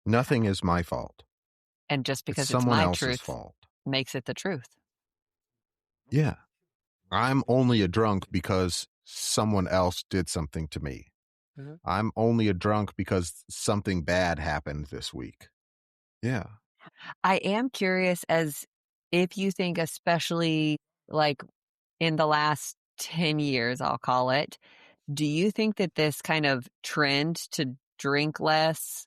Nothing is my fault. And just It's because it's someone my else's truth fault. makes it the truth. Yeah. I'm only a drunk because someone else did something to me. Mhm. I'm only a drunk because something bad happened this week. Yeah. I am curious as if you think, especially like in the last 10 years, I'll call it, do you think that this kind of trend to drink less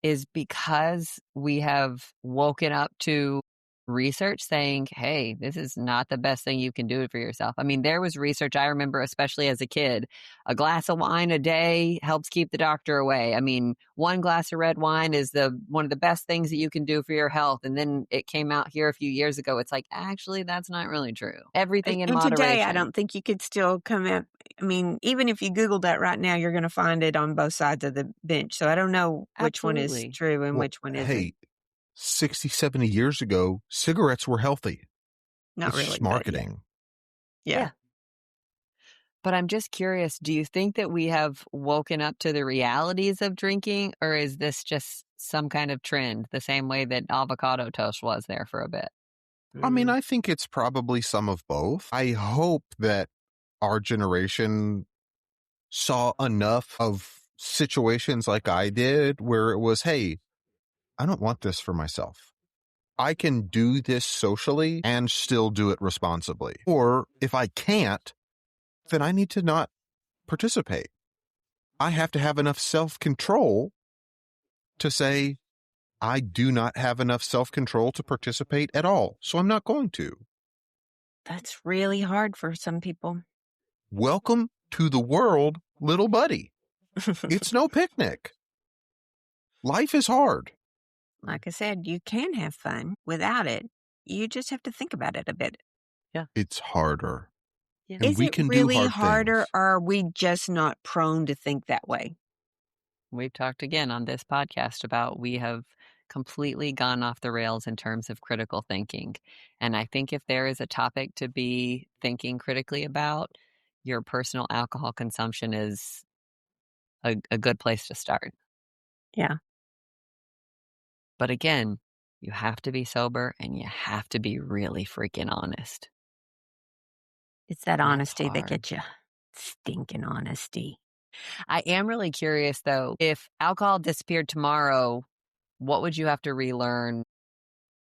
is because we have woken up to research saying, hey, this is not the best thing you can do for yourself. I mean, there was research, I remember, especially as a kid, a glass of wine a day helps keep the doctor away. I mean, one glass of red wine is one of the best things that you can do for your health. And then it came out here a few years ago. It's like, actually, that's not really true. Everything in And moderation. today, I don't think you could still come up. I mean, even if you Googled that right now, you're going to find it on both sides of the bench. So I don't know which one is Absolutely. true and Well, which one isn't. hey, 60, 70 years ago, cigarettes were healthy. Not It's really. just but marketing. Yeah. But I'm just curious, do you think that we have woken up to the realities of drinking, or is this just some kind of trend, the same way that avocado toast was there for a bit? I mean, I think it's probably some of both. I hope that our generation saw enough of situations like I did where it was, hey, I don't want this for myself. I can do this socially and still do it responsibly. Or if I can't, then I need to not participate. I have to have enough self-control to say, I do not have enough self-control to participate at all, so I'm not going to. That's really hard for some people. Welcome to the world, little buddy. It's no picnic. Life is hard. Like I said, you can have fun without it. You just have to think about it a bit. It's harder. Yeah. And Is we it can really do hard harder, things. or are we just not prone to think that way? We've talked again on this podcast about we have completely gone off the rails in terms of critical thinking. And I think if there is a topic to be thinking critically about, your personal alcohol consumption is a good place to start. Yeah. But again, you have to be sober and you have to be really freaking honest. It's that That's honesty that hard. gets you. Stinking honesty. I am really curious, though, if alcohol disappeared tomorrow, what would you have to relearn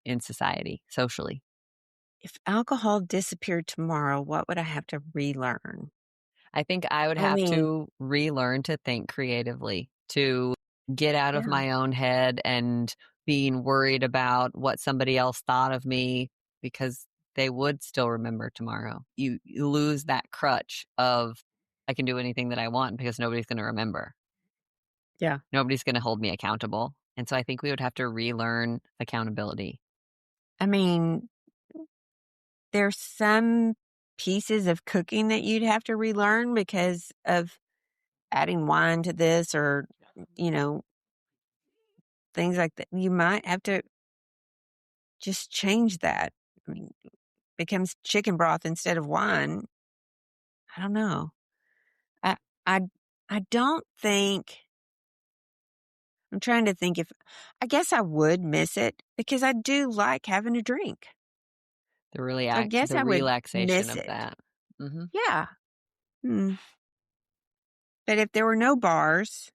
in society, socially? If alcohol disappeared tomorrow, what would I have to relearn? I think I would I have mean- to relearn to think creatively, to get out of Yeah. my own head and being worried about what somebody else thought of me, because they would still remember tomorrow. You lose that crutch of I can do anything that I want because nobody's going to remember. Yeah. Nobody's going to hold me accountable. And so I think we would have to relearn accountability. I mean, there's some pieces of cooking that you'd have to relearn because of adding wine to this, or, things like that. You might have to just change that. I mean, it becomes chicken broth instead of wine. I don't know. I don't think. I'm trying to think I guess I would miss it because I do like having a drink. I guess the I would relaxation miss of it. that. Mm-hmm. Yeah. But if there were no bars,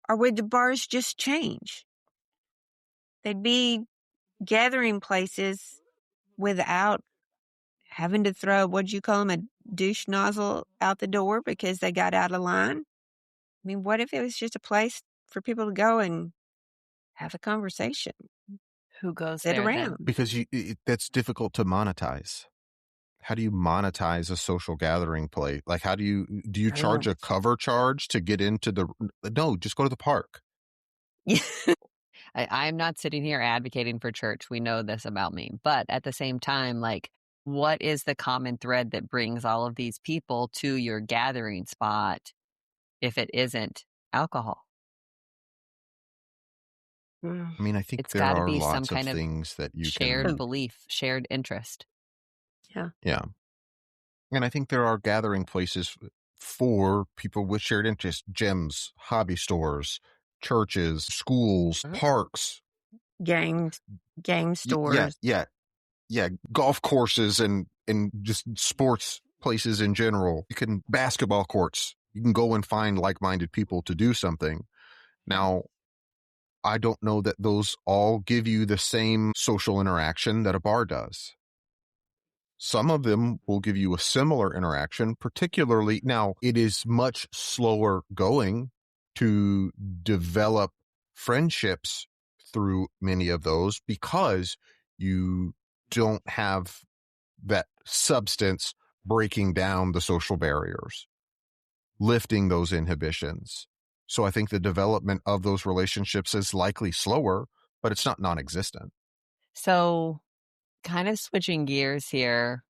or would the bars just change? They'd be gathering places without having to throw, what'd you call them, a douche nozzle out the door because they got out of line? I mean, what if it was just a place for people to go and have a conversation? Who goes Sit there around. then? Because that's difficult to monetize. How do you monetize a social gathering place? Like, do you charge a cover charge to get into no, just go to the park. I'm not sitting here advocating for church. We know this about me. But at the same time, like, what is the common thread that brings all of these people to your gathering spot if it isn't alcohol? I mean, I think It's there gotta are be some lots of kind of things that you shared can. belief, shared interest. Yeah. And I think there are gathering places for people with shared interests: gyms, hobby stores, churches, schools, parks, Game stores. Yeah, golf courses and just sports places in general. You can basketball courts. You can go and find like-minded people to do something. Now, I don't know that those all give you the same social interaction that a bar does. Some of them will give you a similar interaction, particularly now it is much slower going to develop friendships through many of those because you don't have that substance breaking down the social barriers, lifting those inhibitions. So I think the development of those relationships is likely slower, but it's not non-existent. So, kind of switching gears here,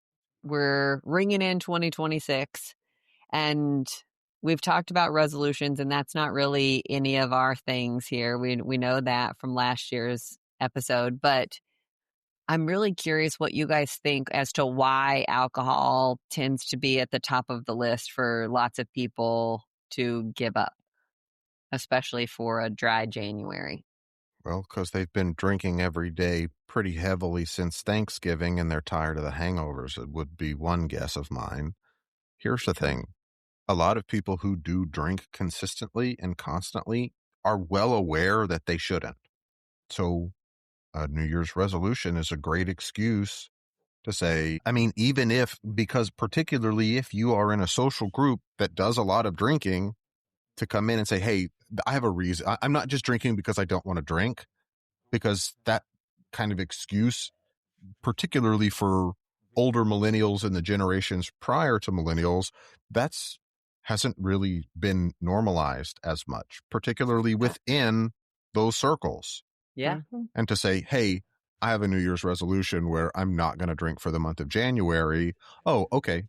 we're ringing in 2026, and we've talked about resolutions, and that's not really any of our things here. We know that from last year's episode, but I'm really curious what you guys think as to why alcohol tends to be at the top of the list for lots of people to give up, especially for a dry January. Well, because they've been drinking every day pretty heavily since Thanksgiving and they're tired of the hangovers. It would be one guess of mine. Here's the thing. A lot of people who do drink consistently and constantly are well aware that they shouldn't. So a New Year's resolution is a great excuse to say, I mean, even if, because particularly if you are in a social group that does a lot of drinking, to come in and say, hey, I have a reason. I'm not just drinking because I don't want to drink, because that kind of excuse, particularly for older millennials and the generations prior to millennials, that's hasn't really been normalized as much, particularly within those circles. Yeah. Mm-hmm. And to say, hey, I have a New Year's resolution where I'm not going to drink for the month of January. Oh, okay.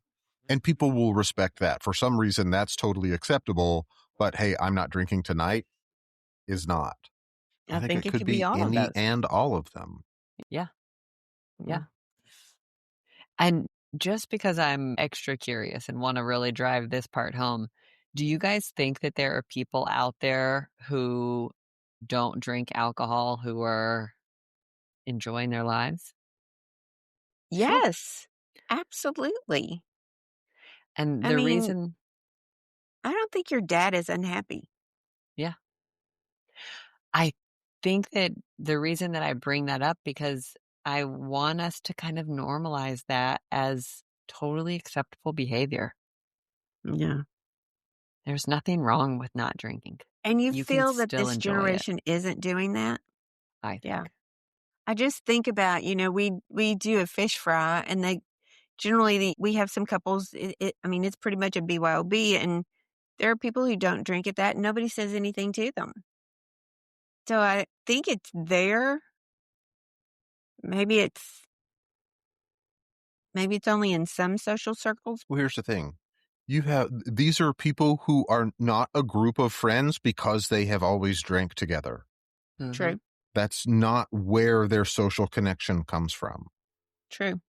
And people will respect that. For some reason, that's totally acceptable. But hey, I'm not drinking tonight is not. I think it could could be be all of any those. and all of them. Yeah. Yeah. Mm. And just because I'm extra curious and want to really drive this part home, do you guys think that there are people out there who don't drink alcohol who are enjoying their lives? Sure. Yes, absolutely. And I the mean, reason, I don't think your dad is unhappy. yeah, I think that the reason that I bring that up because I want us to kind of normalize that as totally acceptable behavior. Yeah. There's nothing wrong with not drinking. And you You can feel that still this enjoy it, generation isn't doing that? I think. Yeah. I just think about, we do a fish fry and they generally, we have some couples, I mean, it's pretty much a BYOB, and there are people who don't drink at that and nobody says anything to them. So I think it's there. Maybe it's only in some social circles. Well, here's the thing. These are people who are not a group of friends because they have always drank together. Mhm. True. That's not where their social connection comes from. True.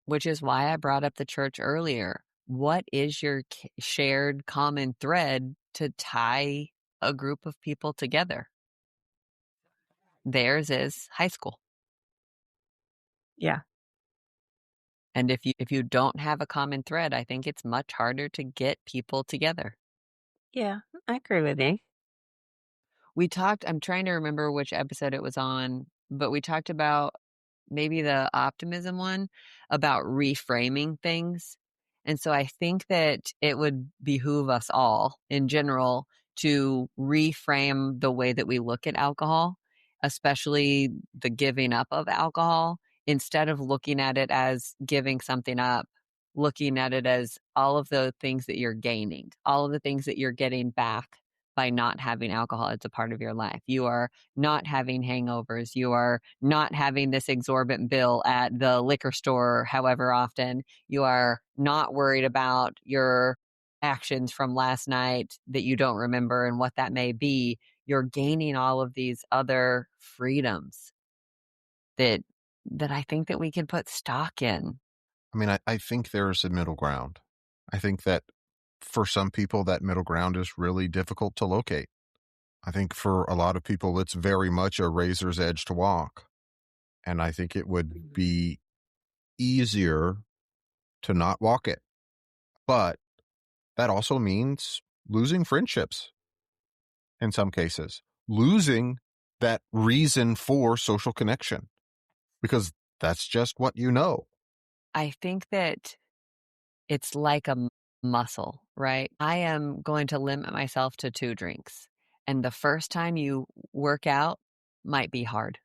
Which is why I brought up the church earlier. What is your shared common thread to tie a group of people together? Theirs is high school. Yeah. And if you don't have a common thread, I think it's much harder to get people together. Yeah. I agree with you. We talked, I'm trying to remember which episode it was on, but we talked about maybe the optimism one about reframing things. And so I think that it would behoove us all in general to reframe the way that we look at alcohol, especially the giving up of alcohol, instead of looking at it as giving something up, looking at it as all of the things that you're gaining, all of the things that you're getting back by not having alcohol as a part of your life. You are not having hangovers. You are not having this exorbitant bill at the liquor store, however often. You are not worried about your actions from last night that you don't remember and what that may be. You're gaining all of these other freedoms that I think that we can put stock in. I mean, I think there's a middle ground. I think that for some people, that middle ground is really difficult to locate. I think for a lot of people, it's very much a razor's edge to walk. And I think it would be easier to not walk it. But that also means losing friendships in some cases, losing that reason for social connection, because that's just what you know. I think that it's like a muscle, right? I am going to limit myself to 2 drinks. And the first time you work out might be hard.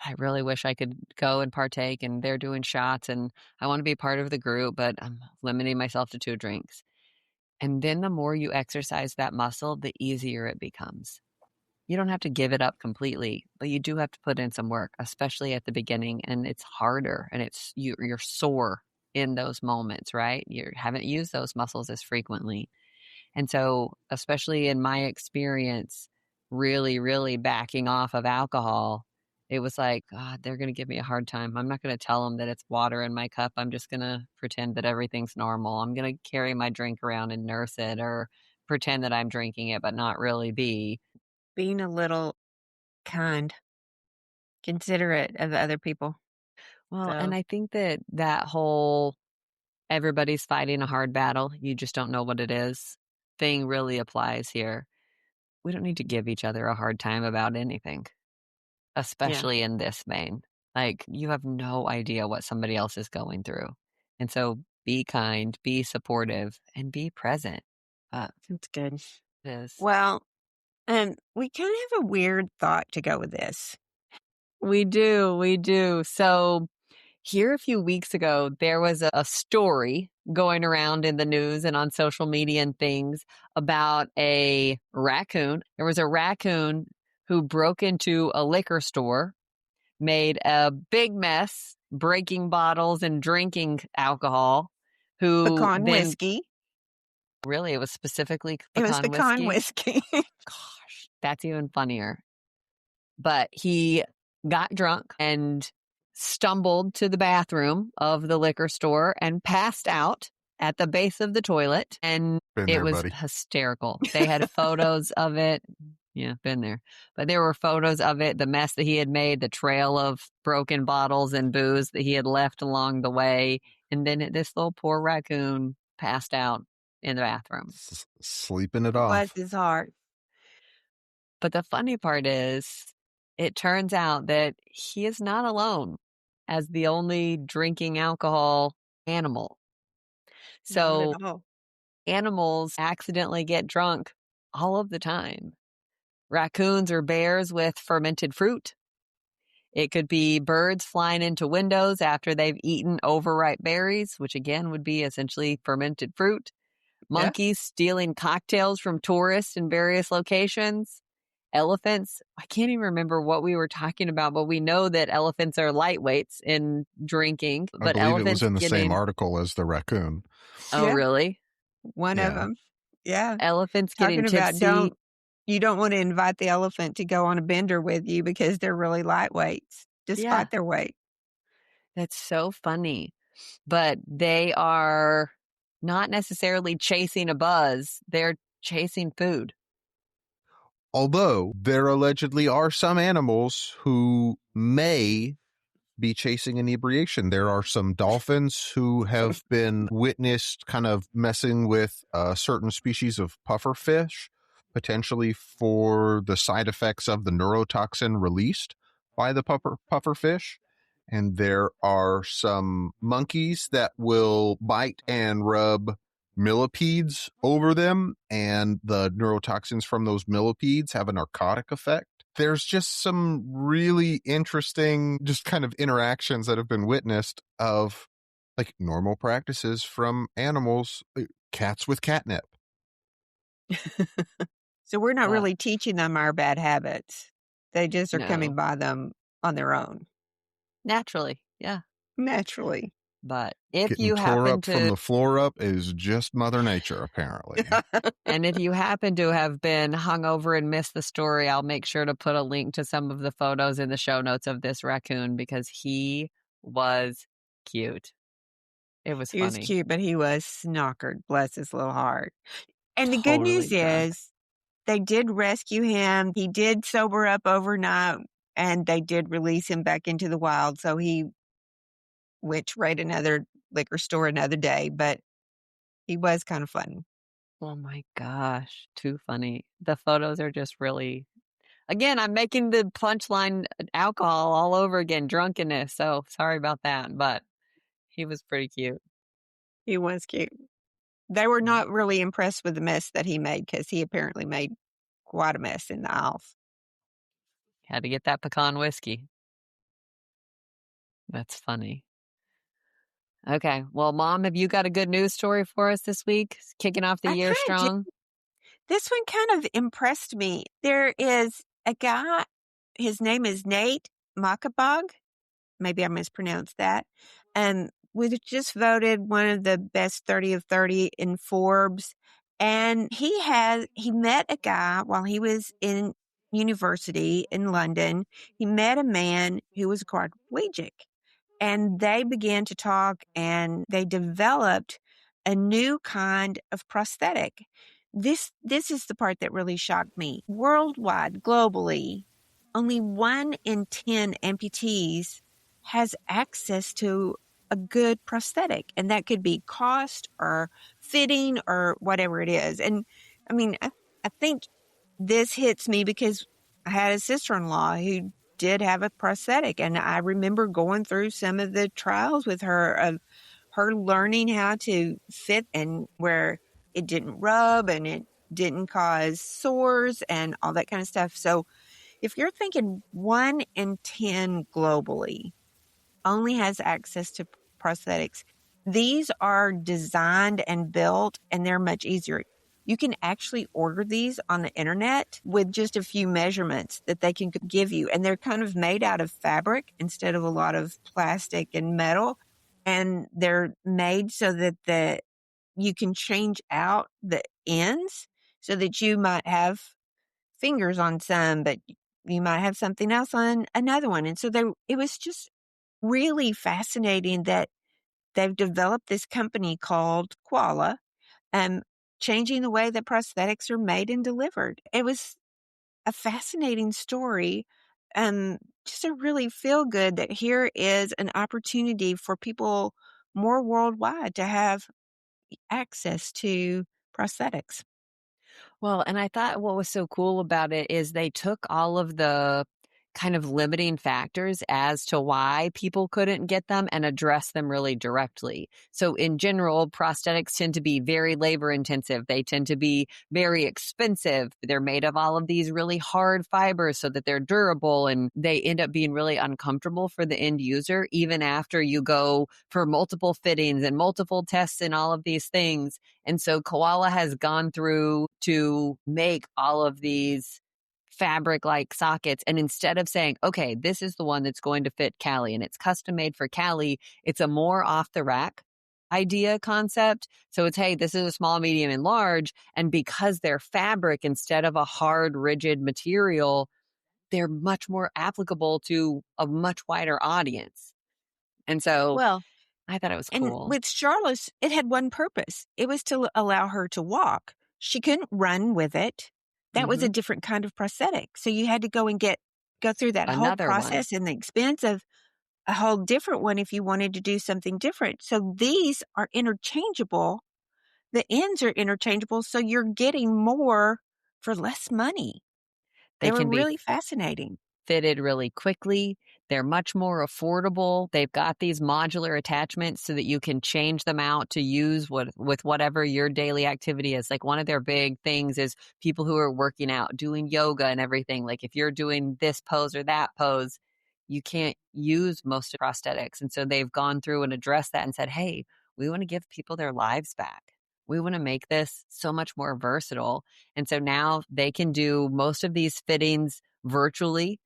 I really wish I could go and partake, and they're doing shots, and I want to be part of the group, but I'm limiting myself to 2 drinks. And then the more you exercise that muscle, the easier it becomes. You don't have to give it up completely, but you do have to put in some work, especially at the beginning. And it's harder, and you're sore in those moments, right? You haven't used those muscles as frequently. And so, especially in my experience, really, really backing off of alcohol, it was like, God, they're going to give me a hard time. I'm not going to tell them that it's water in my cup. I'm just going to pretend that everything's normal. I'm going to carry my drink around and nurse it, or pretend that I'm drinking it, but not really be. Being a little kind, considerate of other people. Well, So, and I think that whole everybody's fighting a hard battle, you just don't know what it is thing really applies here. We don't need to give each other a hard time about anything, especially in this vein. Like, you have no idea what somebody else is going through. And so be kind, be supportive, and be present. that's good. It is. Well, we kind of have a weird thought to go with this. We do. So here a few weeks ago, there was a story going around in the news and on social media and things about a raccoon. There was a raccoon who broke into a liquor store, made a big mess, breaking bottles and drinking alcohol. Pecan whiskey. Really, it was specifically It was pecan whiskey. Gosh, that's even funnier. But he got drunk and stumbled to the bathroom of the liquor store and passed out at the base of the toilet. And it was hysterical. They had photos of it. Yeah, been there. But there were photos of it, the mess that he had made, the trail of broken bottles and booze that he had left along the way. And then this little poor raccoon passed out in the bathroom. Sleeping it off. Bless his heart. But the funny part is, it turns out that he is not alone as the only drinking alcohol animal. So animals accidentally get drunk all of the time. Raccoons or bears with fermented fruit. It could be birds flying into windows after they've eaten overripe berries, which again would be essentially fermented fruit. Monkeys stealing cocktails from tourists in various locations. Elephants, I can't even remember what we were talking about, but we know that elephants are lightweights in drinking. I believe it was in the same article as the raccoon. Oh, really? One of them. Yeah. Elephants getting tipsy. You don't want to invite the elephant to go on a bender with you because they're really lightweights, despite their weight. That's so funny. But they are not necessarily chasing a buzz. They're chasing food. Although there allegedly are some animals who may be chasing inebriation. There are some dolphins who have been witnessed kind of messing with certain species of pufferfish, potentially for the side effects of the neurotoxin released by the pufferfish. And there are some monkeys that will bite and rub millipedes over them, and the neurotoxins from those millipedes have a narcotic effect. There's just some really interesting just kind of interactions that have been witnessed of like normal practices from animals, cats with catnip. So we're not really teaching them our bad habits. They just are coming by them on their own. Naturally. Yeah. Naturally. But if Getting you tore happen up to from the floor up is just Mother Nature, apparently. And if you happen to have been hungover and missed the story, I'll make sure to put a link to some of the photos in the show notes of this raccoon because he was cute. It was funny. He was cute, but he was snockered. Bless his little heart. And the good news is they did rescue him. He did sober up overnight, and they did release him back into the wild. So he went to raid another liquor store another day, but he was kind of funny. Oh my gosh, too funny. The photos are just really, again, I'm making the punchline alcohol all over again, drunkenness. So sorry about that, but he was pretty cute. He was cute. They were not really impressed with the mess that he made because he apparently made quite a mess in the aisles. Had to get that pecan whiskey. That's funny. Okay. Well, Mom, have you got a good news story for us this week? Kicking off the I year kind of strong? This one kind of impressed me. There is a guy, his name is Nate Makabog. Maybe I mispronounced that. Was just voted one of the best 30 of 30 in Forbes. And he met a guy while he was in university in London. He met a man who was quadriplegic, and they began to talk, and they developed a new kind of prosthetic. This is the part that really shocked me. Worldwide, globally, only 1 in 10 amputees has access to a good prosthetic, and that could be cost or fitting or whatever it is. And I mean, I think this hits me because I had a sister-in-law who did have a prosthetic, and I remember going through some of the trials with her of her learning how to fit and where it didn't rub and it didn't cause sores and all that kind of stuff. So if you're thinking 1 in 10 globally only has access to prosthetics, these are designed and built, and they're much easier. You can actually order these on the internet with just a few measurements that they can give you. And they're kind of made out of fabric instead of a lot of plastic and metal. And they're made so that you can change out the ends so that you might have fingers on some, but you might have something else on another one. And so it was just really fascinating that they've developed this company called Koala, changing the way that prosthetics are made and delivered. It was a fascinating story. Just a really feel good that here is an opportunity for people more worldwide to have access to prosthetics. Well, and I thought what was so cool about it is they took all of the kind of limiting factors as to why people couldn't get them and address them really directly. So in general, prosthetics tend to be very labor intensive. They tend to be very expensive. They're made of all of these really hard fibers so that they're durable, and they end up being really uncomfortable for the end user, even after you go for multiple fittings and multiple tests and all of these things. And so Koala has gone through to make all of these fabric like sockets. And instead of saying, okay, this is the one that's going to fit Callie and it's custom made for Callie, it's a more off the rack idea concept. So it's, hey, this is a small, medium, and large. And because they're fabric instead of a hard, rigid material, they're much more applicable to a much wider audience. And so Well, I thought it was and cool. with Charlotte's, it had one purpose. It was to allow her to walk. She couldn't run with it. That was a different kind of prosthetic. So you had to go through that whole Another one. process and the expense of a whole different one if you wanted to do something different. So these are interchangeable. The ends are interchangeable. So you're getting more for less money. They They were can be really fascinating. fitted really quickly. They're much more affordable. They've got these modular attachments so that you can change them out to use with whatever your daily activity is. Like one of their big things is people who are working out, doing yoga and everything. Like if you're doing this pose or that pose, you can't use most prosthetics. And so they've gone through and addressed that and said, hey, we want to give people their lives back. We want to make this so much more versatile. And so now they can do most of these fittings virtually,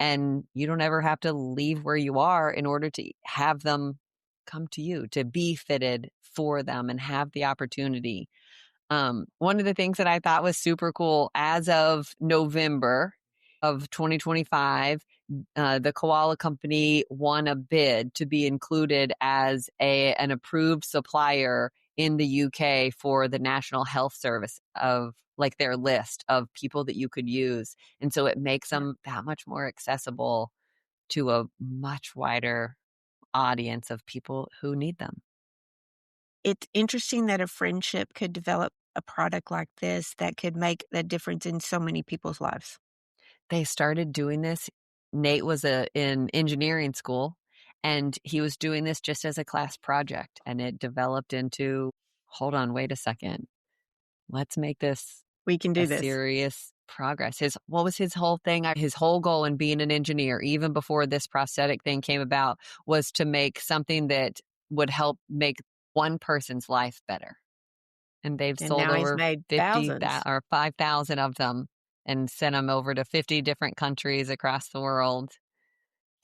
and you don't ever have to leave where you are in order to have them come to you, to be fitted for them and have the opportunity. One of the things that I thought was super cool, as of November of 2025, the Koala Company won a bid to be included as an approved supplier in the UK for the National Health Service of like their list of people that you could use. And so it makes them that much more accessible to a much wider audience of people who need them. It's interesting that a friendship could develop a product like this that could make a difference in so many people's lives. They started doing this. Nate was in engineering school, and he was doing this just as a class project, and it developed into, hold on, wait a second. Let's make this We can a do this. serious progress. What was his whole thing? His whole goal in being an engineer, even before this prosthetic thing came about, was to make something that would help make one person's life better. And they've And sold now he's over made 50 thousands. or 5,000 of them and sent them over to 50 different countries across the world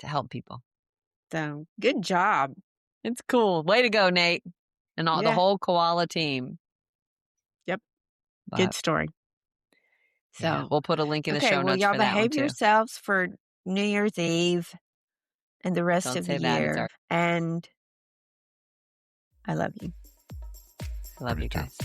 to help people. So good job. It's cool. Way to go, Nate. And the Yeah. whole koala team. Yep. But, Good story. So yeah, we'll put a link in the okay, show well, notes y'all for that one behave too. yourselves for New Year's Eve and the rest Don't of the say that. year. And I love you. I love you guys.